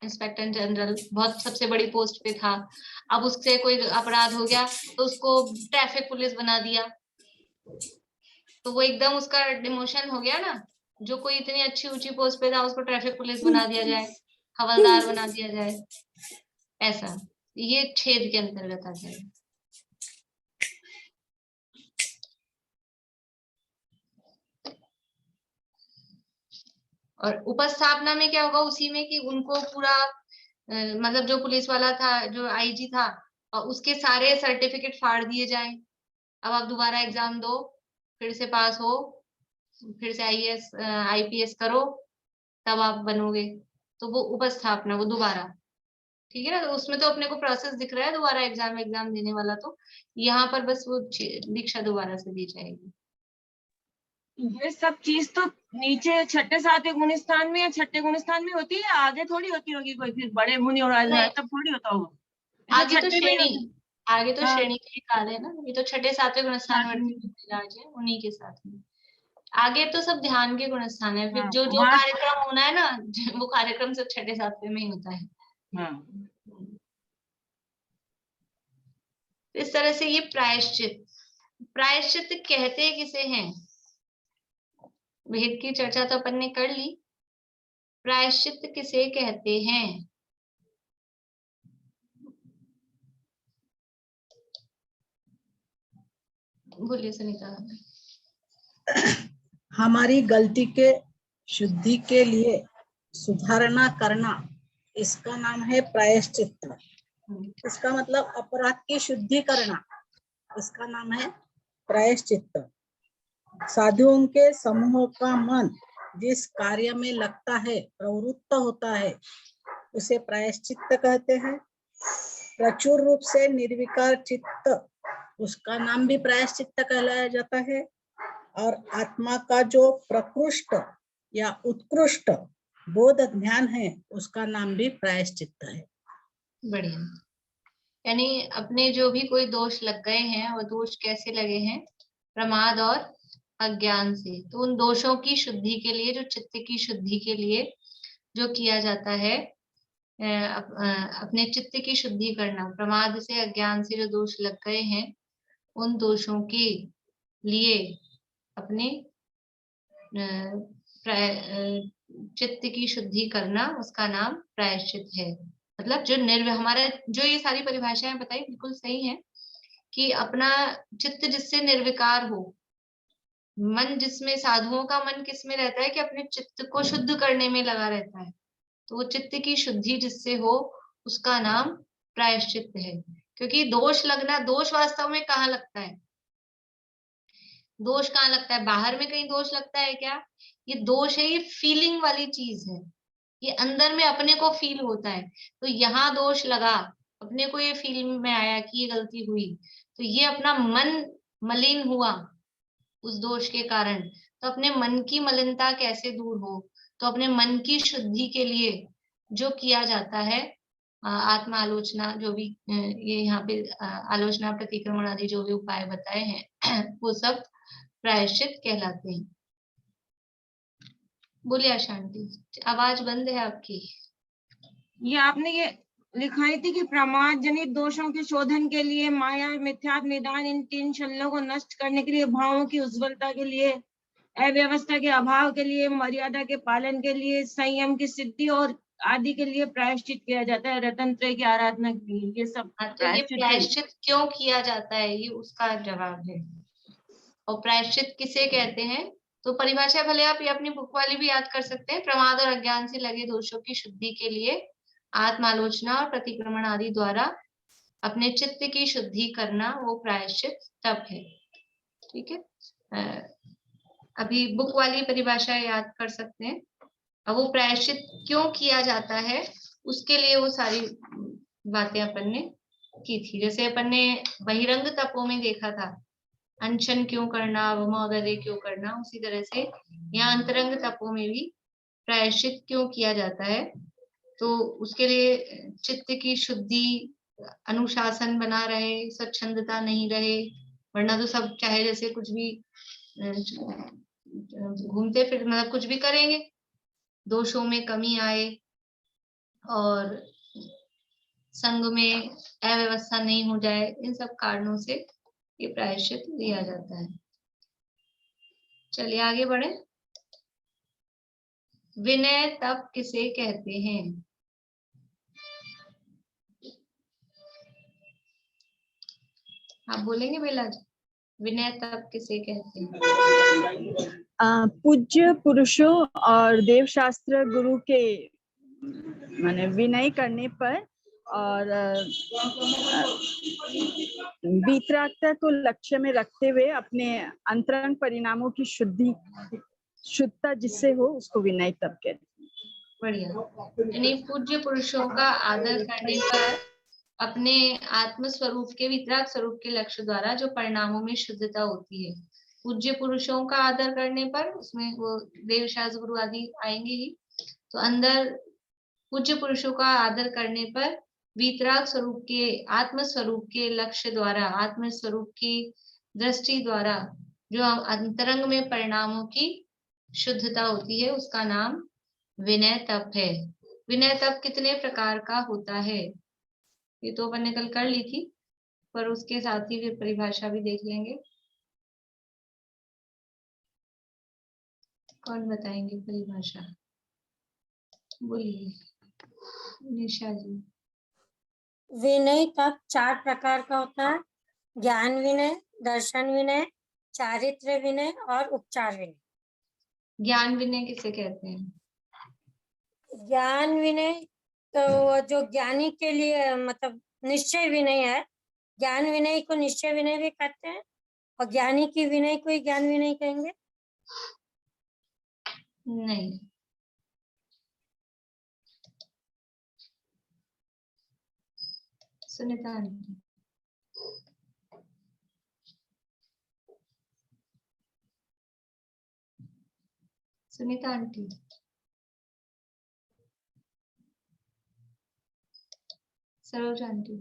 इंस्पेक्टर जनरल, बहुत सबसे बड़ी पोस्ट पे था, अब उससे कोई अपराध हो गया तो उसको ट्रैफिक पुलिस बना दिया, तो वो एकदम उसका डिमोशन हो गया ना। जो कोई इतनी अच्छी ऊंची पोस्ट पे था उसको ट्रैफिक पुलिस बना दिया जाए, हवलदार बना दिया जाए, ऐसा ये छेद के अंतर्गत आ जाएगा। और उपस्थापना में क्या होगा उसी में कि उनको पूरा मतलब जो पुलिस वाला था, जो आईजी था, और उसके सारे सर्टिफिकेट फाड़ दिए जाएं। अब आप दोबारा एग्जाम दो, फिर से पास हो, फिर से आईएएस आईपीएस करो, तब आप बनोगे। तो वो उपस्थापना, वो दोबारा, ठीक है ना। तो उसमें तो अपने को प्रोसेस दिख रहा है दोबारा एग्जाम देने वाला, तो यहाँ पर बस वो दीक्षा दोबारा से दी जाएगी। ये सब चीज तो नीचे छठे सातवें गुण स्थान में या छठे गुण स्थान में होती है, आगे थोड़ी होती होगी कोई फिर बड़े मुनि और तब थोड़ी होता होगा। आगे तो श्रेणी, आगे तो श्रेणी के लिए काल है ना, ये तो छठे सातवें गुण स्थान है उन्हीं के साथ में। आगे तो सब ध्यान के गुण स्थान है, फिर जो जो कार्यक्रम होना है ना वो कार्यक्रम सब छठे सातवें में ही होता है। इस तरह से ये प्रायश्चित, प्रायश्चित कहते किसे हैं, भेद की चर्चा तो अपन ने कर ली। प्रायश्चित किसे कहते हैं? बोलिए सुनीता। हमारी गलती के शुद्धि के लिए सुधारना करना, इसका नाम है प्रायश्चित। इसका मतलब अपराध की शुद्धि करना, इसका नाम है प्रायश्चित। साधुओं के समूह का मन जिस कार्य में लगता है, प्रवृत्त होता है, उसे प्रायश्चित कहते हैं। प्रचुर रूप से निर्विकार चित्त, उसका नाम भी प्रायश्चित कहलाया जाता है। और आत्मा का जो प्रकृष्ट या उत्कृष्ट बोध ज्ञान है, उसका नाम भी प्रायश्चित है। बढ़िया। यानी अपने जो भी कोई दोष लग गए हैं, वो दोष कैसे लगे हैं? प्रमाद और अज्ञान से। तो उन दोषों की शुद्धि के लिए, जो चित्त की शुद्धि के लिए जो किया जाता है अपने चित्त की शुद्धि करना, प्रमाद से अज्ञान से जो दोष लग गए हैं उन दोषों के लिए अपने चित्त की शुद्धि करना, उसका नाम प्रायश्चित है। मतलब जो हमारा जो ये सारी परिभाषाएं बताई बिल्कुल सही है कि अपना चित्त जिससे निर्विकार हो, मन जिसमें, साधुओं का मन किस में रहता है कि अपने चित्त को शुद्ध करने में लगा रहता है, तो वो चित्त की शुद्धि जिससे हो उसका नाम प्रायश्चित है। क्योंकि दोष लगना, दोष वास्तव में कहाँ लगता है? दोष कहाँ लगता है? बाहर में कहीं दोष लगता है क्या? ये दोष है, ये फीलिंग वाली चीज है, ये अंदर में अपने को फील होता है। तो यहाँ दोष लगा, अपने को ये फील में आया कि ये गलती हुई, तो ये अपना मन मलिन हुआ उस दोष के कारण। तो अपने मन की मलिनता कैसे दूर हो? तो अपने मन की शुद्धि के लिए जो किया जाता है, आत्मा आलोचना, जो भी ये यहाँ पे आलोचना, प्रतिक्रमण आदि जो भी उपाय बताए हैं वो सब प्रायश्चित कहलाते हैं। बोलिए शांति, आवाज बंद है आपकी। ये आपने ये लिखाई थी कि प्रमाद जनित दोषों के शोधन के लिए, माया मिथ्यात्व निदान, इन 3 शल्यों को नष्ट करने के लिए, भावों की उज्ज्वलता के लिए, अव्यवस्था के अभाव के लिए, मर्यादा के पालन के लिए, संयम की सिद्धि और आदि के लिए प्रायश्चित किया जाता है, रतन त्रय की आराधना के लिए। ये सब तो ये प्रायश्चित क्यों किया जाता है, ये उसका जवाब है। और प्रायश्चित किसे कहते हैं? तो परिभाषा भले आप ये अपनी बुक वाली भी याद कर सकते हैं। प्रमाद और अज्ञान से लगे दोषों की शुद्धि के लिए आत्मालोचना और प्रतिक्रमण आदि द्वारा अपने चित्त की शुद्धि करना, वो प्रायश्चित तप है। ठीक है, अभी बुक वाली परिभाषा याद कर सकते हैं। अब वो प्रायश्चित क्यों किया जाता है उसके लिए वो सारी बातें अपन ने की थी। जैसे अपन ने बहिरंग तपों में देखा था, अनशन क्यों करना, वमोदर्य क्यों करना, उसी तरह से यहाँ अंतरंग तपों में भी प्रायश्चित क्यों किया जाता है। तो उसके लिए चित्त की शुद्धि, अनुशासन बना रहे, स्वच्छंदता नहीं रहे, वरना तो सब चाहे जैसे कुछ भी घूमते फिर मतलब कुछ भी करेंगे, दोषों में कमी आए और संग में अव्यवस्था नहीं हो जाए, इन सब कारणों से ये प्रायश्चित दिया जाता है। चलिए आगे बढ़े। विनय तप किसे कहते हैं? आप बोलेंगे बेला जी, विनय तप किसे कहते हैं? पूज्य पुरुषों और देव शास्त्र गुरु के माने विनय करने पर और वीतरागता को लक्ष्य में रखते हुए अपने अंतरंग परिणामों की शुद्धता जिससे हो, उसको विनय तप कहते हैं। बढ़िया। यानी पूज्य पुरुषों का आदर करने पर अपने आत्म स्वरूप के, वितराग स्वरूप के लक्ष्य द्वारा जो परिणामों में शुद्धता होती है। पूज्य पुरुषों का आदर करने पर, उसमें वो देव शास्त्र गुरु आदि आएंगे ही, तो अंदर पूज्य पुरुषों का आदर करने पर वितराग स्वरूप के, आत्म स्वरूप के लक्ष्य द्वारा, आत्म स्वरूप की दृष्टि द्वारा जो अंतरंग में परिणामों की शुद्धता होती है, उसका नाम विनय तप है। विनय तप कितने प्रकार का होता है ये तो अपन ने कल कर ली थी, पर उसके साथ ही फिर परिभाषा भी देख लेंगे। कौन बताएंगे परिभाषा? बोलिए निशा जी। विनय तप 4 प्रकार का होता है, ज्ञान विनय, दर्शन विनय, चारित्र विनय और उपचार विनय। ज्ञान विनय किसे कहते हैं? ज्ञान विनय तो जो ज्ञानी के लिए मतलब निश्चय विनय है, ज्ञान विनय को निश्चय विनय भी कहते हैं, और ज्ञानी की विनय को ही ज्ञान विनय कहेंगे। नहीं, Sunita aunty. Sunita aunty, Saroj aunty.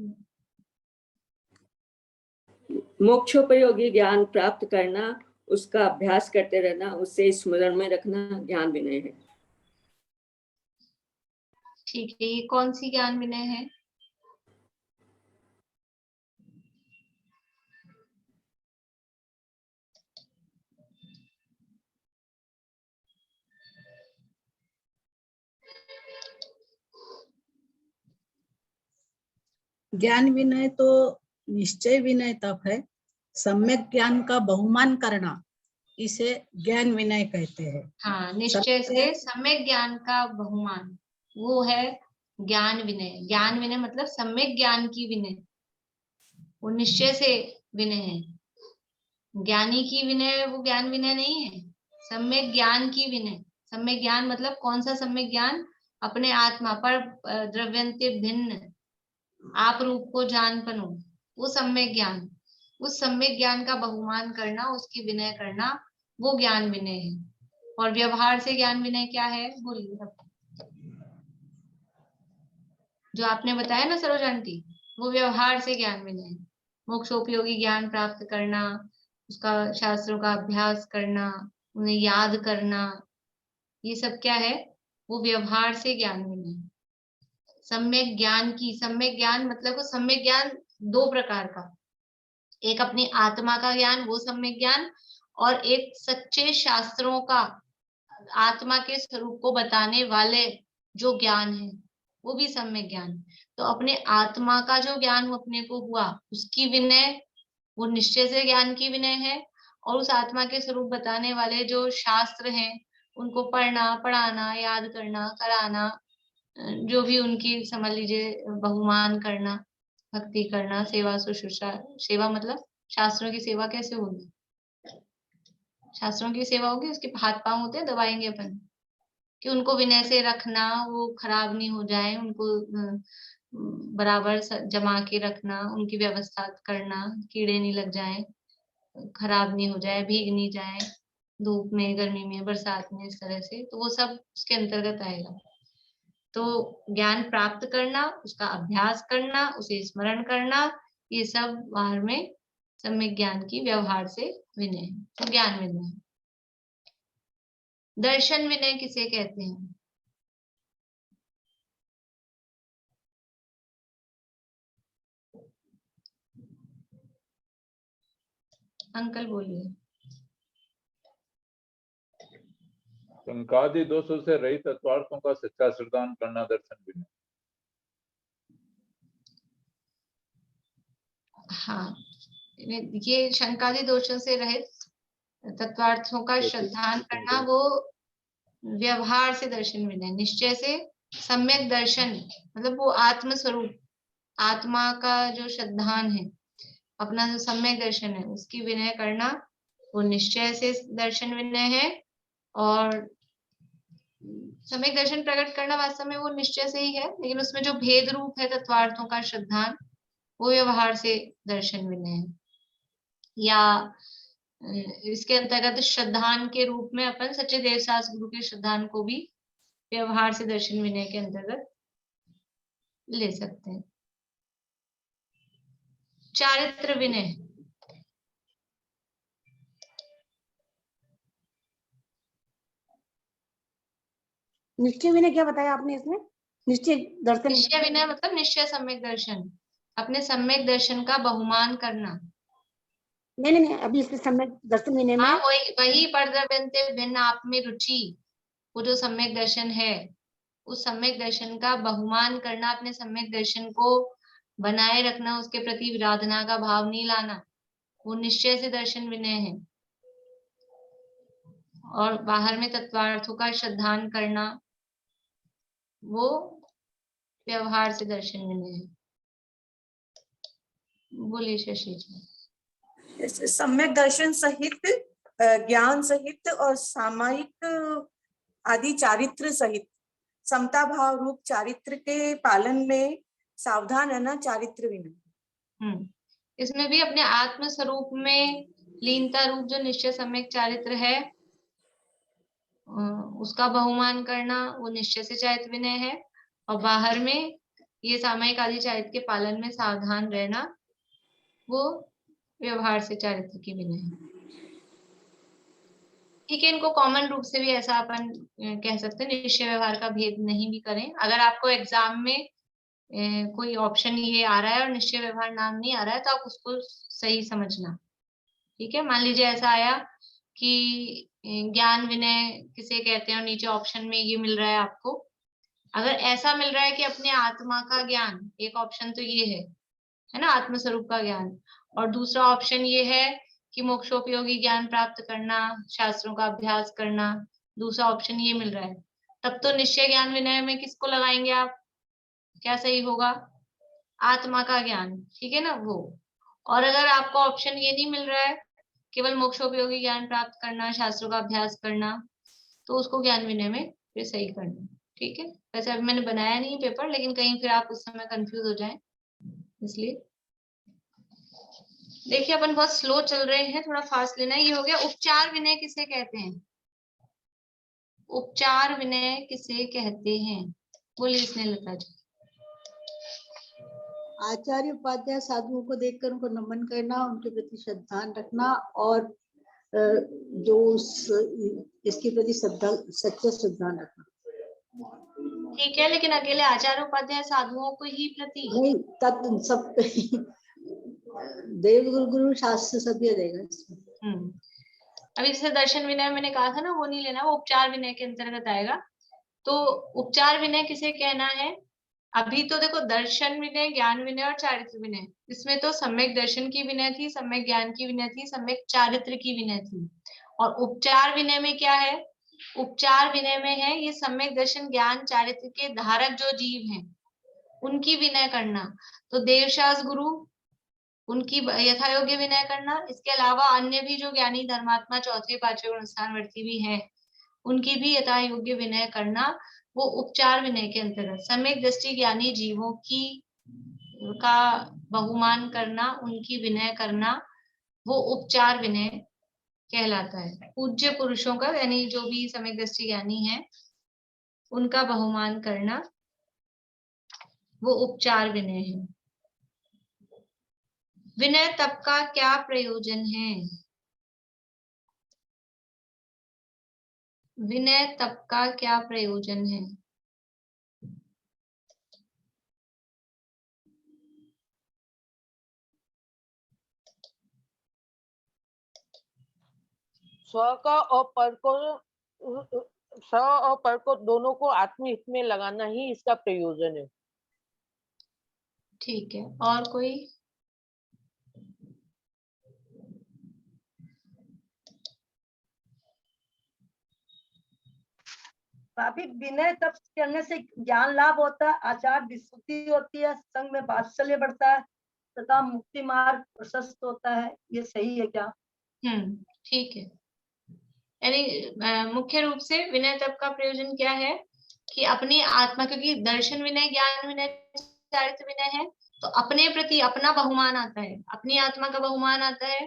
मोक्षोपयोगी ज्ञान प्राप्त करना, उसका अभ्यास करते रहना, उससे स्मरण में रखना ज्ञान विनय है। ठीक है, ये कौन सी ज्ञान विनय है? ज्ञान विनय तो निश्चय विनय तब है, सम्यक ज्ञान का बहुमान करना, इसे ज्ञान विनय कहते हैं। हाँ, निश्चय से सम्यक ज्ञान का बहुमान, वो है ज्ञान विनय। ज्ञान विनय मतलब सम्यक ज्ञान की विनय, वो निश्चय से विनय है। ज्ञानी की विनय वो ज्ञान विनय नहीं है, सम्यक ज्ञान की विनय। सम्यक ज्ञान मतलब कौन सा सम्यक ज्ञान? अपने आत्मा पर द्रव्यंते भिन्न आप रूप को जान पनो, वो सम्यक ज्ञान। उस सम्यक ज्ञान का बहुमान करना, उसकी विनय करना, वो ज्ञान विनय है। और व्यवहार से ज्ञान विनय क्या है? बोलिए। जो आपने बताया ना सरोज आंटी, वो व्यवहार से ज्ञान विनय है। मोक्षोपयोगी ज्ञान प्राप्त करना, उसका शास्त्रों का अभ्यास करना, उन्हें याद करना, ये सब क्या है? वो व्यवहार से ज्ञान विनय। सम्यक ज्ञान की, सम्यक ज्ञान मतलब को सम्यक ज्ञान दो प्रकार का, एक अपनी आत्मा का ज्ञान, वो सम्यक ज्ञान, और एक सच्चे शास्त्रों का आत्मा के स्वरूप को बताने वाले जो ज्ञान है, वो भी सम्यक ज्ञान। तो अपने आत्मा का जो ज्ञान अपने को हुआ, उसकी विनय, वो निश्चय से ज्ञान की विनय है। और उस आत्मा के स्वरूप बताने वाले जो शास्त्र हैं, उनको पढ़ना, पढ़ाना, याद करना, कराना, जो भी उनकी समझ लीजिए बहुमान करना, भक्ति करना, सेवा शुश्रूषा। सेवा मतलब शास्त्रों की सेवा कैसे होगी? शास्त्रों की सेवा होगी, उसके हाथ पांव होते हैं, दबाएंगे अपन, कि उनको विनय से रखना, वो खराब नहीं हो जाए, उनको बराबर जमा के रखना, उनकी व्यवस्था करना, कीड़े नहीं लग जाए, खराब नहीं हो जाए, भीग नहीं जाए धूप में, गर्मी में, बरसात में, इस तरह से। तो वो सब उसके अंतर्गत आएगा। तो ज्ञान प्राप्त करना, उसका अभ्यास करना, उसे स्मरण करना, ये सब बाहर में सम्यक ज्ञान की व्यवहार से विनय है, तो ज्ञान विनय। दर्शन विनय किसे कहते हैं? अंकल बोलिए। शंकादि दोषों से रहित तत्वार्थों का सच्चा श्रद्धान करना दर्शन विनय। हाँ, ये शंकादि दोषों से रहित तत्वार्थों का श्रद्धान करना, वो व्यवहार से दर्शन विनय। निश्चय से सम्यक दर्शन मतलब वो आत्म स्वरूप, आत्मा का जो श्रद्धान है, अपना जो सम्यक दर्शन है, उसकी विनय करना, वो निश्चय से दर्शन विनय है। और सम्यक दर्शन प्रकट करना वास्तव में वो निश्चय से ही है, लेकिन उसमें जो भेद रूप है तत्वार्थों का श्रद्धान, वो व्यवहार से दर्शन विनय है। या इसके अंतर्गत श्रद्धान के रूप में अपन सच्चे देवसास गुरु के श्रद्धान को भी व्यवहार से दर्शन विनय के अंतर्गत ले सकते हैं। चारित्र विनय, निश्चय विनय क्या बताया आपने इसमें? निश्चय दर्शन, निश्चय विनय मतलब निश्चय सम्यक दर्शन, अपने सम्यक दर्शन का बहुमान करना। नहीं, अभी इसमें सम्यक दर्शन विनय में, हाँ, वही परद्रव्यंते भिन्न आप में रुचि, वो जो सम्यक दर्शन है, उस सम्यक दर्शन का बहुमान करना, अपने सम्यक दर्शन को बनाए रखना, उसके प्रति विराधना का भाव नहीं लाना, वो निश्चय से दर्शन विनय है। और बाहर में तत्वार्थों का श्रद्धान करना, वो व्यवहार से दर्शन विनय है। बोलिए शशि जी। सम्यक दर्शन सहित, ज्ञान सहित और सामायिक आदि चारित्र सहित समता भाव रूप चारित्र के पालन में सावधान रहना चारित्र विनय। इसमें भी अपने आत्म स्वरूप में लीनता रूप जो निश्चय सम्यक चारित्र है, उसका बहुमान करना, वो निश्चय से चारित्र विनय है। और बाहर में ये सामायिक आदि चारित्र के पालन में सावधान रहना, वो व्यवहार से चारित्र की विनय है। ठीक है, इनको कॉमन रूप से भी ऐसा अपन कह सकते हैं, निश्चय व्यवहार का भेद नहीं भी करें। अगर आपको एग्जाम में कोई ऑप्शन ये आ रहा है और निश्चय व्यवहार नाम नहीं आ रहा है तो आप उसको सही समझना। ठीक है, मान लीजिए ऐसा आया कि ज्ञान विनय किसे कहते हैं और नीचे ऑप्शन में ये मिल रहा है आपको। अगर ऐसा मिल रहा है कि अपने आत्मा का ज्ञान, एक ऑप्शन तो ये है ना, आत्म स्वरूप का ज्ञान, और दूसरा ऑप्शन ये है कि मोक्षोपयोगी ज्ञान प्राप्त करना, शास्त्रों का अभ्यास करना, दूसरा ऑप्शन ये मिल रहा है, तब तो निश्चय ज्ञान विनय में किसको लगाएंगे आप? क्या सही होगा? आत्मा का ज्ञान, ठीक है ना, वो। और अगर आपको ऑप्शन ये नहीं मिल रहा है, केवल मोक्षोपयोगी ज्ञान प्राप्त करना, शास्त्रों का अभ्यास करना, तो उसको ज्ञान विनय में फिर सही करना। ठीक है, वैसे अभी मैंने बनाया नहीं पेपर, लेकिन कहीं फिर आप उस समय कंफ्यूज हो जाएं, इसलिए देखिए अपन बहुत स्लो चल रहे हैं, थोड़ा फास्ट लेना है। ये हो गया उपचार विनय किसे कहते हैं? उपचार विनय किसे कहते हैं? बोलिए इसने लता जी। आचार्य उपाध्याय साधुओं को देखकर उनको नमन करना, उनके प्रति श्रद्धा रखना और जो इसके प्रति श्रद्धा, सच्चा श्रद्धा रखना। ठीक है, लेकिन अकेले आचार्य उपाध्याय साधुओं को ही प्रति नहीं, तब सब देव गुरु शास्त्र सब ये रहेगा इसमें। अभी जैसे दर्शन विनय मैंने कहा था ना, वो नहीं लेना, वो उपचार विनय के अंतर्गत आएगा। तो उपचार विनय किसे कहना है? अभी तो देखो दर्शन विनय, ज्ञान विनय और चारित्र विनय, इसमें तो सम्यक दर्शन की विनय थी, सम्यक ज्ञान की विनय थी, सम्यक चारित्र की विनय थी। और उपचार विनय में क्या है? उपचार विनय में है ये सम्यक दर्शन, ज्ञान, चारित्र के धारक जो जीव हैं उनकी विनय करना। तो देवशास गुरु, उनकी यथा योग्य विनय करना। इसके अलावा अन्य भी जो ज्ञानी धर्मात्मा चौथे पांचवे गुणस्थानवर्ती भी हैं, उनकी भी यथा योग्य विनय करना, वो उपचार विनय के अंतर्गत। सम्यक दृष्टि ज्ञानी जीवों की का बहुमान करना, उनकी विनय करना, वो उपचार विनय कहलाता है। पूज्य पुरुषों का, यानी जो भी सम्यक दृष्टि ज्ञानी है, उनका बहुमान करना, वो उपचार विनय है। विनय तप का क्या प्रयोजन है? विनय तप का क्या प्रयोजन है? स्व का और पर को, स्व और पर को दोनों को आत्महित में लगाना ही इसका प्रयोजन है। ठीक है, और कोई? भाभी, विनय तप करने से ज्ञान लाभ होता है, आचार विशुद्धि होती है, संग में वात्सल्य बढ़ता है तथा मुक्ति मार्ग प्रशस्त होता है। ये सही है क्या? ठीक है, यानी मुख्य रूप से विनय तप का प्रयोजन क्या है कि अपनी आत्मा, क्योंकि दर्शन विनय, ज्ञान विनय, चारित्र विनय है, तो अपने प्रति अपना बहुमान आता है, अपनी आत्मा का बहुमान आता है,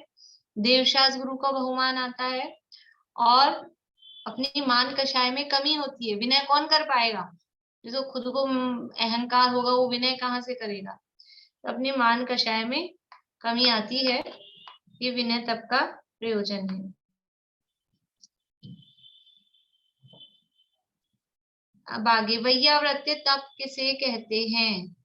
देवशास गुरु का बहुमान आता है, और अपनी मान कषाय में कमी होती है। विनय कौन कर पाएगा? जो खुद को अहंकार होगा वो विनय कहाँ से करेगा? तो अपनी मान कषाय में कमी आती है, ये विनय तप का प्रयोजन है। अब आगे, वैयावृत्य तप किसे कहते हैं?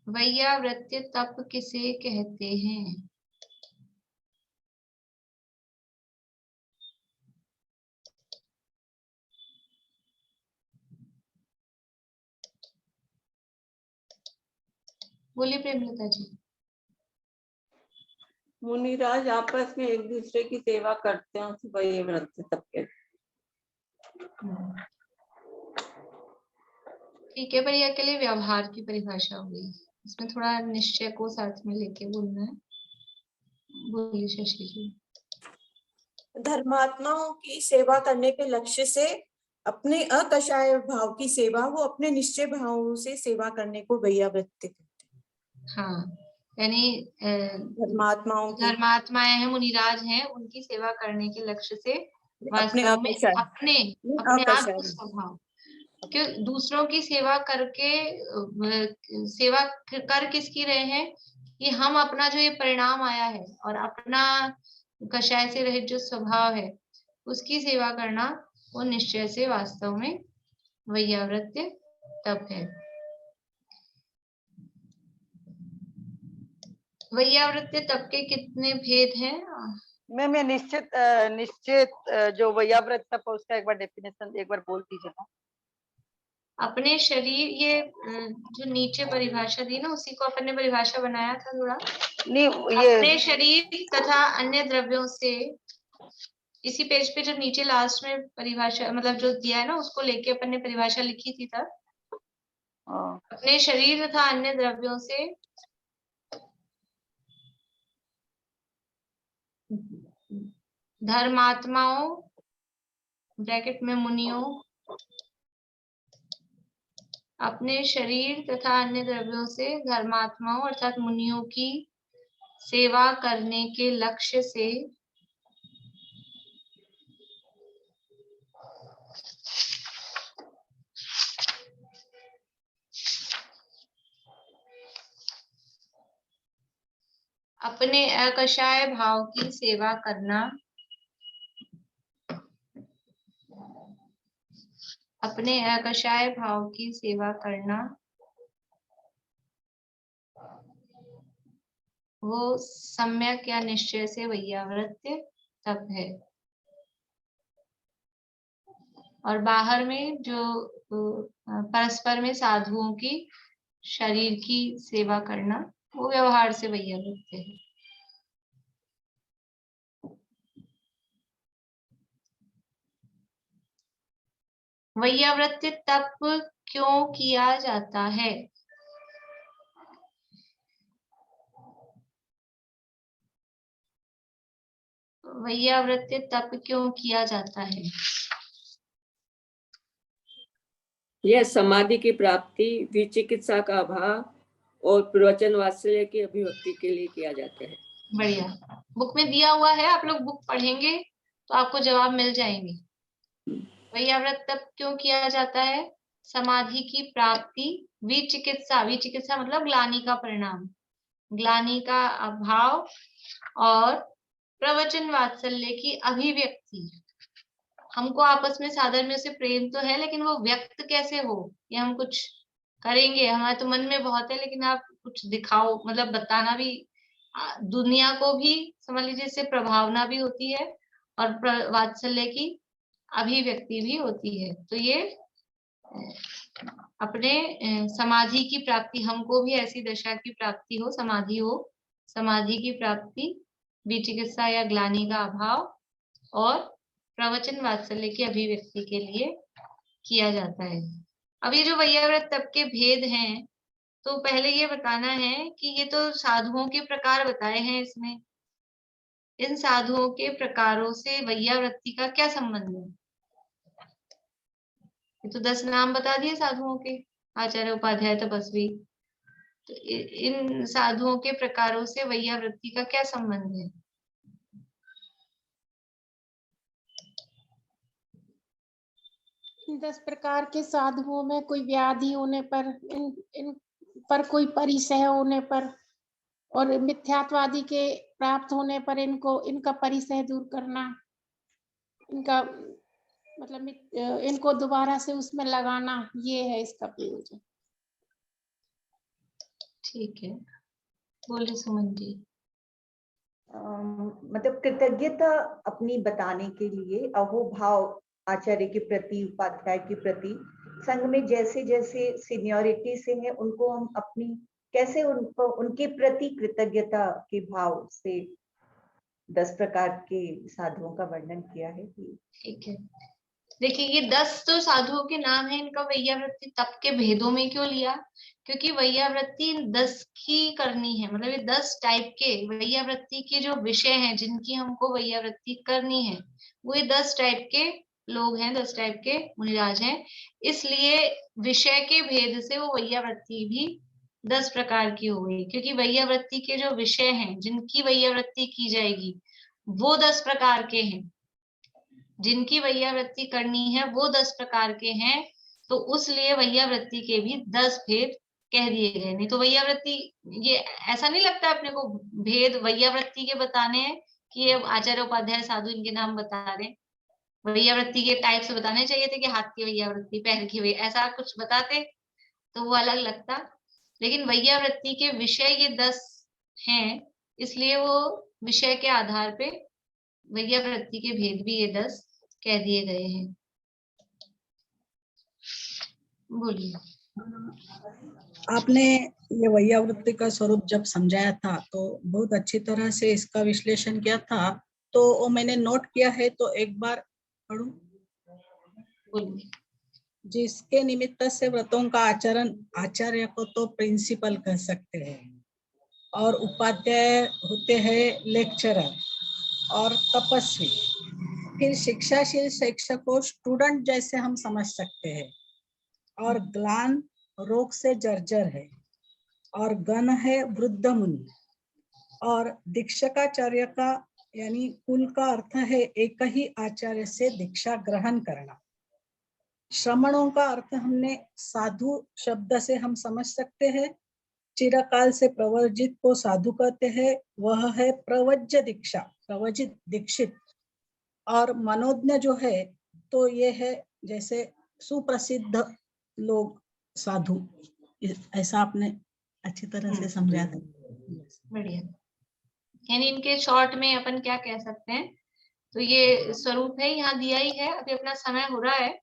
वैयावृत्य तप किसे कहते हैं? बोलिए प्रेमलता जी। मुनिराज आपस में एक दूसरे की सेवा करते हैं, उसे वैयावृत्य तप कहते हैं। ठीक है, पर यह अकेले व्यवहार की परिभाषा हो गई, इसमें थोड़ा निश्चय को साथ में लेके बोलना है। बोलिए शशि जी। धर्मात्माओं की सेवा करने के लक्ष्य से अपने अकषाय भाव की सेवा, वो अपने निश्चय भावों से सेवा करने को वैयावृत्ति कहते हैं। हाँ, यानी धर्मात्माएं हैं, मुनिराज हैं, उनकी सेवा करने के लक्ष्य से अपने वास्तव में अपने आप को स्वभाव, क्यों दूसरों की सेवा करके, सेवा कर किसकी रहे हैं कि हम अपना जो ये परिणाम आया है और अपना कषाय से रहित जो स्वभाव है उसकी सेवा करना, वो निश्चय से वास्तव में वैयावृत्य तप है। वैयावृत्य तप के कितने भेद हैं? मैं निश्चित जो वैयावृत्त तप है उसका एक बार डेफिनेशन एक बार बोल दीजिए ना। अपने शरीर, ये जो नीचे परिभाषा दी ना उसी को अपन ने परिभाषा बनाया था थोड़ा। नहीं, ये अपने शरीर तथा अन्य द्रव्यों से, इसी पेज पे जो नीचे लास्ट में परिभाषा मतलब जो दिया है ना उसको लेके अपन ने परिभाषा लिखी थी तब। अपने शरीर तथा अन्य द्रव्यों से धर्मात्माओं ब्रैकेट में मुनियों, अपने शरीर तथा अन्य द्रव्यों से धर्मात्माओं अर्थात मुनियों की सेवा करने के लक्ष्य से अपने अकषाय भाव की सेवा करना, अपने अकषाय भाव की सेवा करना वो सम्यक या निश्चय से वैयावृत्य तप है। और बाहर में जो परस्पर में साधुओं की शरीर की सेवा करना वो व्यवहार से वैयावृत्य है। वैयावृत्य तप क्यों किया जाता है? वैयावृत्य तप क्यों किया जाता है? यह समाधि की प्राप्ति, विचिकित्सा का अभाव और प्रवचन वात्सल्य की अभिव्यक्ति के लिए किया जाता है। बढ़िया, बुक में दिया हुआ है, आप लोग बुक पढ़ेंगे तो आपको जवाब मिल जाएंगे। वैयावृत्त तप क्यों किया जाता है? समाधि की प्राप्ति, विचिकित्सा, विचिकित्सा मतलब ग्लानि का परिणाम, ग्लानि का अभाव और प्रवचन वात्सल्य की अभिव्यक्ति। हमको आपस में साधर्म्य से प्रेम तो है, लेकिन वो व्यक्त कैसे हो, ये हम कुछ करेंगे। हमारे तो मन में बहुत है, लेकिन आप कुछ दिखाओ, मतलब बताना भी, दुनिया को भी समझ लीजिए इससे प्रभावना भी होती है और वात्सल्य की अभिव्यक्ति भी होती है। तो ये अपने समाधि की प्राप्ति, हमको भी ऐसी दशा की प्राप्ति हो, समाधि की प्राप्ति, विचिकित्सा या ग्लानि का अभाव और प्रवचन वात्सल्य की अभिव्यक्ति के लिए किया जाता है। अब ये जो वैयावृत्त तप के भेद हैं, तो पहले ये बताना है कि ये तो साधुओं के प्रकार बताए हैं इसमें, इन साधुओं के प्रकारों से वैयावृत्ति का क्या संबंध है? ये तो 10 नाम बता दिए साधुओं के, आचार्य, उपाध्याय, तपस्वी। तो इन साधुओं के प्रकारों से वैयावृत्ति का क्या संबंध है? इन 10 प्रकार के साधुओं में कोई व्याधि होने पर, इन पर कोई परिसह होने पर और मिथ्यात्वादी के प्राप्त होने पर इनका परिसह दूर करना, इनका मतलब इनको दोबारा से उसमें लगाना, ये है इसका प्रयोजन। ठीक है, बोले सुमन जी। मतलब कृतज्ञता अपनी बताने के लिए अहोभाव आचार्य के प्रति, उपाध्याय के प्रति, संघ में जैसे जैसे सीनियोरिटी से है उनको हम अपनी कैसे उनको उनके प्रति कृतज्ञता के भाव से 10 प्रकार के साधुओं का वर्णन किया है। ठीक है, देखिए ये 10 तो साधुओं के नाम है, इनका वैयावृत्ति तप के भेदों में क्यों लिया? क्योंकि वैयावृत्ति 10 की करनी है, मतलब ये 10 टाइप के वैयावृत्ति के जो विषय हैं जिनकी हमको वैयावृत्ति करनी है, वो ये 10 टाइप के लोग हैं, 10 टाइप के मुनिराज हैं। इसलिए विषय के भेद से वो वैयावृत्ति भी 10 प्रकार की हो गई, क्योंकि वैयावृत्ति के जो विषय हैं जिनकी वैयावृत्ति की जाएगी वो 10 प्रकार के हैं, जिनकी वैयावृत्ति करनी है वो 10 प्रकार के हैं। तो उसलिए वैयावृत्ति के भी 10 भेद कह दिए गए। नहीं तो वैयावृत्ति, ये ऐसा नहीं लगता अपने को भेद वैयावृत्ति के बताने हैं कि ये आचार्य उपाध्याय साधु इनके नाम बता रहे हैं। वैयावृत्ति के टाइप से बताने चाहिए थे कि हाथ की वैयावृत्ति, पैर की वैया, ऐसा कुछ बताते तो वो अलग लगता। लेकिन वैयावृत्ति के विषय ये 10 हैं, इसलिए वो विषय के आधार पे वैयावृत्ति के भेद भी ये 10 कह दिए गए हैं। बोलिए। आपने ये वैयावृत्ति का स्वरूप जब समझाया था तो बहुत अच्छी तरह से इसका विश्लेषण किया था, तो वो मैंने नोट किया है, तो एक बार पढ़ूं। जिसके निमित्त से व्रतों का आचरण आचार्य को तो प्रिंसिपल कह सकते हैं, और उपाध्याय होते हैं लेक्चरर और तपस्वी। फिर शिक्षाशील शिक्षक को स्टूडेंट जैसे हम समझ सकते हैं, और ग्लान रोग से जर्जर है, और गण है वृद्ध मुनि, और दीक्षकाचार्य का यानी कुल का अर्थ है एक ही आचार्य से दीक्षा ग्रहण करना। श्रमणों का अर्थ हमने साधु शब्द से हम समझ सकते हैं। चिरकाल से प्रवर्जित को साधु कहते हैं, वह है प्रवज्य दीक्षा, प्रवजित दीक्षित। और मनोज्ञ जो है तो ये है जैसे सुप्रसिद्ध लोग साधु, ऐसा आपने अच्छी तरह से समझा था। बढ़िया। यानी इनके शॉर्ट में अपन क्या कह सकते हैं, तो ये स्वरूप है, यहाँ दिया ही है। अभी अपना समय हो रहा है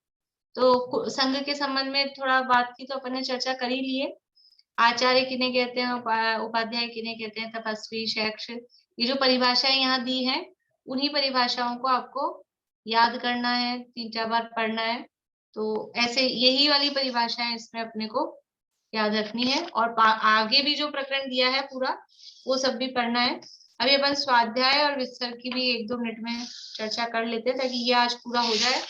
तो संघ के संबंध में थोड़ा बात की तो अपन ने चर्चा कर ही ली है। आचार्य किन्हें कहते हैं, उपाध्याय किन्हें कहते हैं, तपस्वी, शैक्ष, ये जो परिभाषाएं यहाँ दी है, उन्हीं परिभाषाओं को आपको याद करना है, 3-4 बार पढ़ना है। तो ऐसे यही वाली परिभाषाएं इसमें अपने को याद रखनी है, और आगे भी जो प्रकरण दिया है पूरा वो सब भी पढ़ना है। अभी अपन स्वाध्याय और विस्तार की भी 1-2 मिनट में चर्चा कर लेते हैं, ताकि ये आज पूरा हो जाए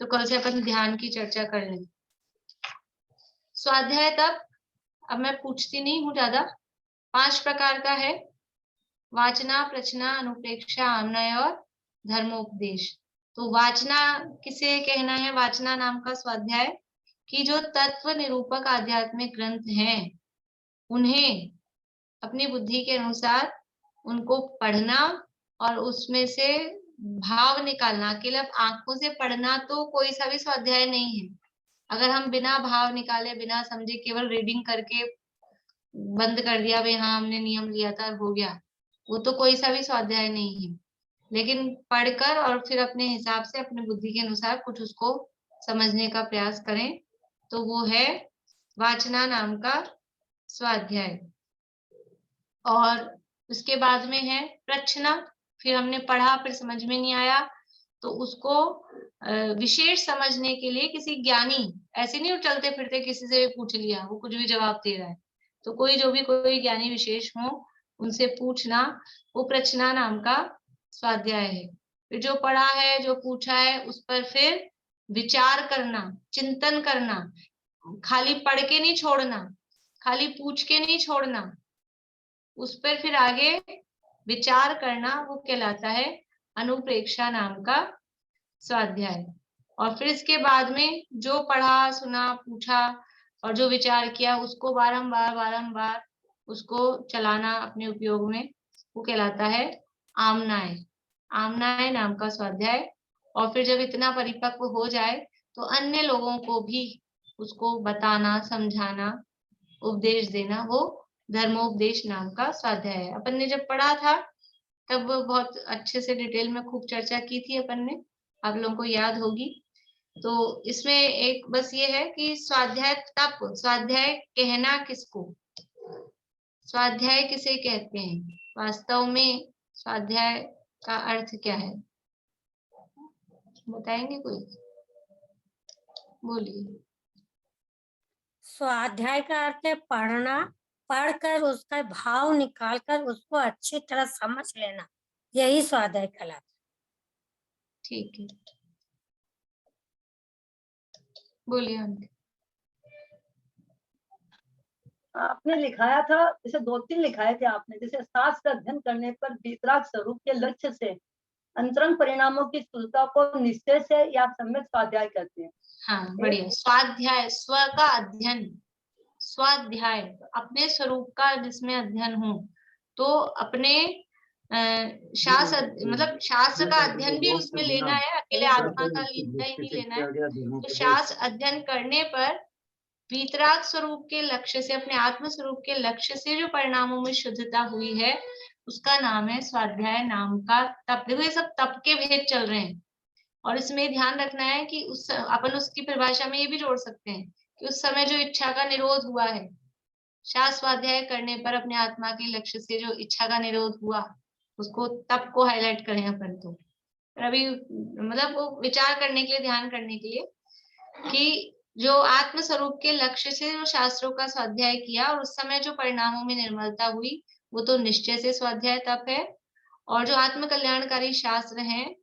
तो कल से अपन ध्यान की चर्चा कर लें। स्वाध्याय तक अब मैं पूछती नहीं हूँ ज्यादा। 5 प्रकार का है: वाचना, प्रचना, अनुप्रेक्षा, आमनय और धर्मोपदेश। तो वाचना किसे कहना है? वाचना नाम का स्वाध्याय कि जो तत्व निरूपक आध्यात्मिक ग्रंथ हैं, उन्हें अपनी बुद्धि के अनुसार उनको पढ़ना और उसमें से भाव निकालना। केवल आंखों से पढ़ना तो कोई सा भी स्वाध्याय नहीं है। अगर हम बिना भाव निकाले, बिना समझे, केवल रीडिंग करके बंद कर दिया, भाई हाँ हमने नियम लिया था और हो गया, वो तो कोई सा भी स्वाध्याय नहीं है। लेकिन पढ़कर और फिर अपने हिसाब से, अपनी बुद्धि के अनुसार कुछ उसको समझने का प्रयास करें, तो वो है वाचना नाम का स्वाध्याय। और उसके बाद में है प्रचना। फिर हमने पढ़ा, फिर समझ में नहीं आया तो उसको विशेष समझने के लिए किसी ज्ञानी, ऐसे नहीं चलते फिरते किसी से पूछ लिया, वो कुछ भी जवाब दे रहा है, तो कोई जो भी कोई ज्ञानी विशेष हो उनसे पूछना, वो प्रचना नाम का स्वाध्याय है। फिर जो पढ़ा है, जो पूछा है, उस पर फिर विचार करना, चिंतन करना, खाली पढ़ के नहीं छोड़ना, खाली पूछ के नहीं छोड़ना, उस पर फिर आगे विचार करना, वो कहलाता है अनुप्रेक्षा नाम का स्वाध्याय। और फिर इसके बाद में जो पढ़ा, सुना, पूछा और जो विचार किया, उसको बारंबार उसको चलाना अपने उपयोग में, वो कहलाता है आमनाय। आमनाय नाम का स्वाध्याय। और फिर जब इतना परिपक्व हो जाए तो अन्य लोगों को भी उसको बताना, समझाना, उपदेश देना, वो धर्मोपदेश नाम का स्वाध्याय है। अपन ने जब पढ़ा था तब बहुत अच्छे से डिटेल में खूब चर्चा की थी अपन ने, आप लोगों को याद होगी। तो इसमें एक बस ये है कि स्वाध्याय तप, स्वाध्याय कहना किसको, स्वाध्याय किसे कहते हैं, वास्तव में स्वाध्याय का अर्थ क्या है, बताएंगे कोई? बोलिए। स्वाध्याय का अर्थ है पढ़ना, पढ़कर उसका भाव निकालकर उसको अच्छी तरह समझ लेना, यही स्वाध्याय कहलाता है। ठीक है, बोलिए। आपने लिखाया था, जैसे 2-3 लिखाए थे आपने, जैसे शास्त्र अध्ययन करने पर वीतराग स्वरूप के लक्ष्य से अंतरंग परिणामों की स्थूलता को निश्चय से या सम्यक स्वाध्याय करते हैं। हाँ, बढ़िया। स्वाध्याय, स्व का अध्ययन, स्वाध्याय, अपने स्वरूप का जिसमें अध्ययन हो, तो अपने मतलब शास्त्र का अध्ययन भी उसमें लेना है, अकेले आत्मा का निर्णय ही नहीं लेना है। तो शास्त्र अध्ययन करने पर वीतराग स्वरूप के लक्ष्य से, अपने आत्म स्वरूप के लक्ष्य से जो परिणामों में शुद्धता हुई है, उसका नाम है स्वाध्याय नाम का तप। देखो ये सब तप के भेद चल रहे हैं, और इसमें ध्यान रखना है कि अपन उसकी परिभाषा में ये भी जोड़ सकते हैं कि उस समय जो इच्छा का निरोध हुआ है, शास्त्र स्वाध्याय करने पर अपने आत्मा के लक्ष्य से जो इच्छा का निरोध हुआ, उसको तप को हाईलाइट करें अपन। तो अभी मतलब वो विचार करने के लिए, ध्यान करने के लिए कि जो आत्म स्वरूप के लक्ष्य से जो शास्त्रों का स्वाध्याय किया और उस समय जो परिणामों में निर्मलता हुई, वो तो निश्चय से स्वाध्याय तप है। और जो आत्म कल्याणकारी शास्त्र हैं,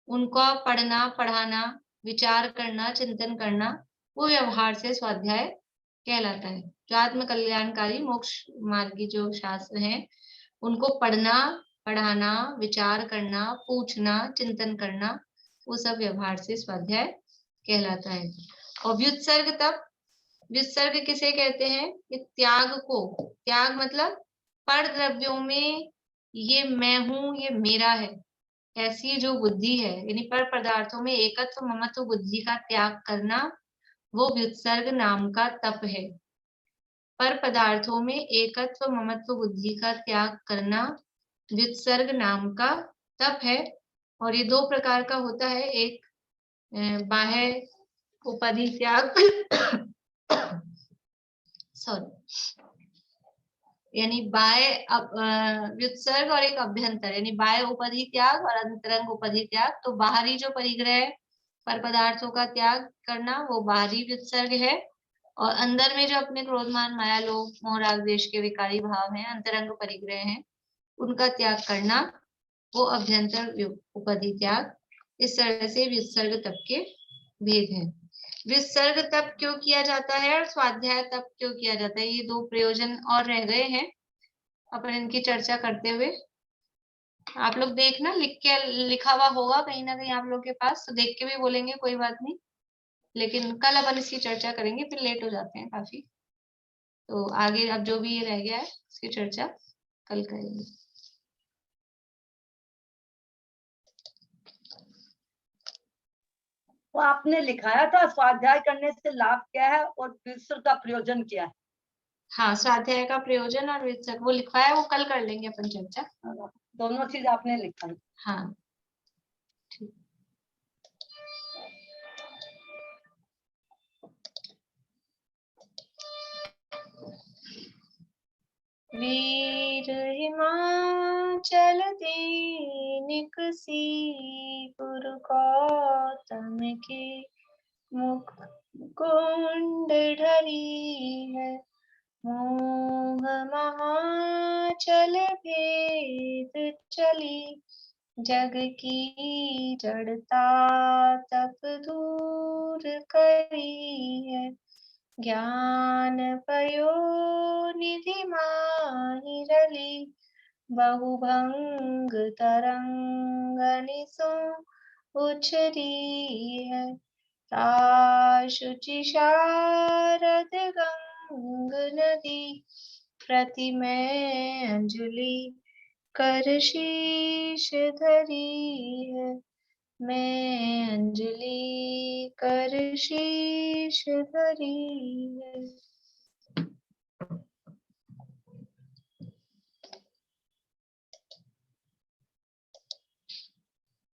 उनका पढ़ना, पढ़ाना, विचार करना, चिंतन करना, वो व्यवहार से स्वाध्याय कहलाता है। जो आत्म कल्याणकारी मोक्ष मार्गी जो शास्त्र हैं, उनको पढ़ना, पढ़ाना, विचार करना, पूछना, चिंतन करना, वो सब व्यवहार से स्वाध्याय कहलाता है। और व्युत्सर्ग तप, व्युत्सर्ग किसे कहते हैं? कि त्याग को, त्याग मतलब पर द्रव्यों में ये मैं हूं, ये मेरा है, ऐसी जो बुद्धि है, यानी पर पदार्थों में एकत्व ममत्व बुद्धि का त्याग करना, वो व्युत्सर्ग नाम का तप है। पर पदार्थों में एकत्व ममत्व बुद्धि का त्याग करना व्युत्सर्ग नाम का तप है। और ये दो प्रकार का होता है, एक बाह्य उपाधि त्याग यानी बाह्य व्युत्सर्ग, और एक अभ्यंतर यानी बाह्य उपाधि त्याग और अंतरंग उपाधि त्याग। तो बाहरी जो परिग्रह पर पदार्थों का त्याग करना, वो बाहरी व्युत्सर्ग है, और अंदर में जो अपने क्रोधमान माया लोभ मोह राग द्वेष के विकारी भाव हैं, अंतरंग परिग्रह हैं, उनका त्याग करना, वो अभ्यंतर उपाधि त्याग। इस तरह से व्युत्सर्ग तप के भेद हैं। व्युत्सर्ग तप क्यों किया जाता है और स्वाध्याय तप क्यों किया जाता है, ये दो प्रयोजन और रह गए हैं, अपन इनकी चर्चा करते हुए। आप लोग देखना, लिखा हुआ होगा कहीं ना कहीं आप लोग के पास, तो देख के भी बोलेंगे, कोई बात नहीं, लेकिन कल अपन इसकी चर्चा करेंगे, फिर लेट हो जाते हैं काफी। तो आगे अब जो भी ये रह गया है उसकी चर्चा कल करेंगे। तो आपने लिखाया था स्वाध्याय करने से लाभ क्या है और व्युत्सर्ग का प्रयोजन क्या है? हाँ, स्वाध्याय का प्रयोजन और व्युत्सर्ग वो लिखवाया है, वो कल कर लेंगे अपन चर्चा। दोनों चीज आपने लिखा है। हाँ ठीक। वीर हिमाचल दीनिक सी गुरु गौतम के मुख कुंड ढरी है, मोह महाचल भेद चली, जग की जड़ता तप दूर करी है, ज्ञान पयो निधि माहि रली, बहुभंग तरंगनि सो उछरी है, शुचि शारद गंग नदी, प्रति में अंजलि कर शीश धरी है, मैं अंजलि कर शीश धरी है।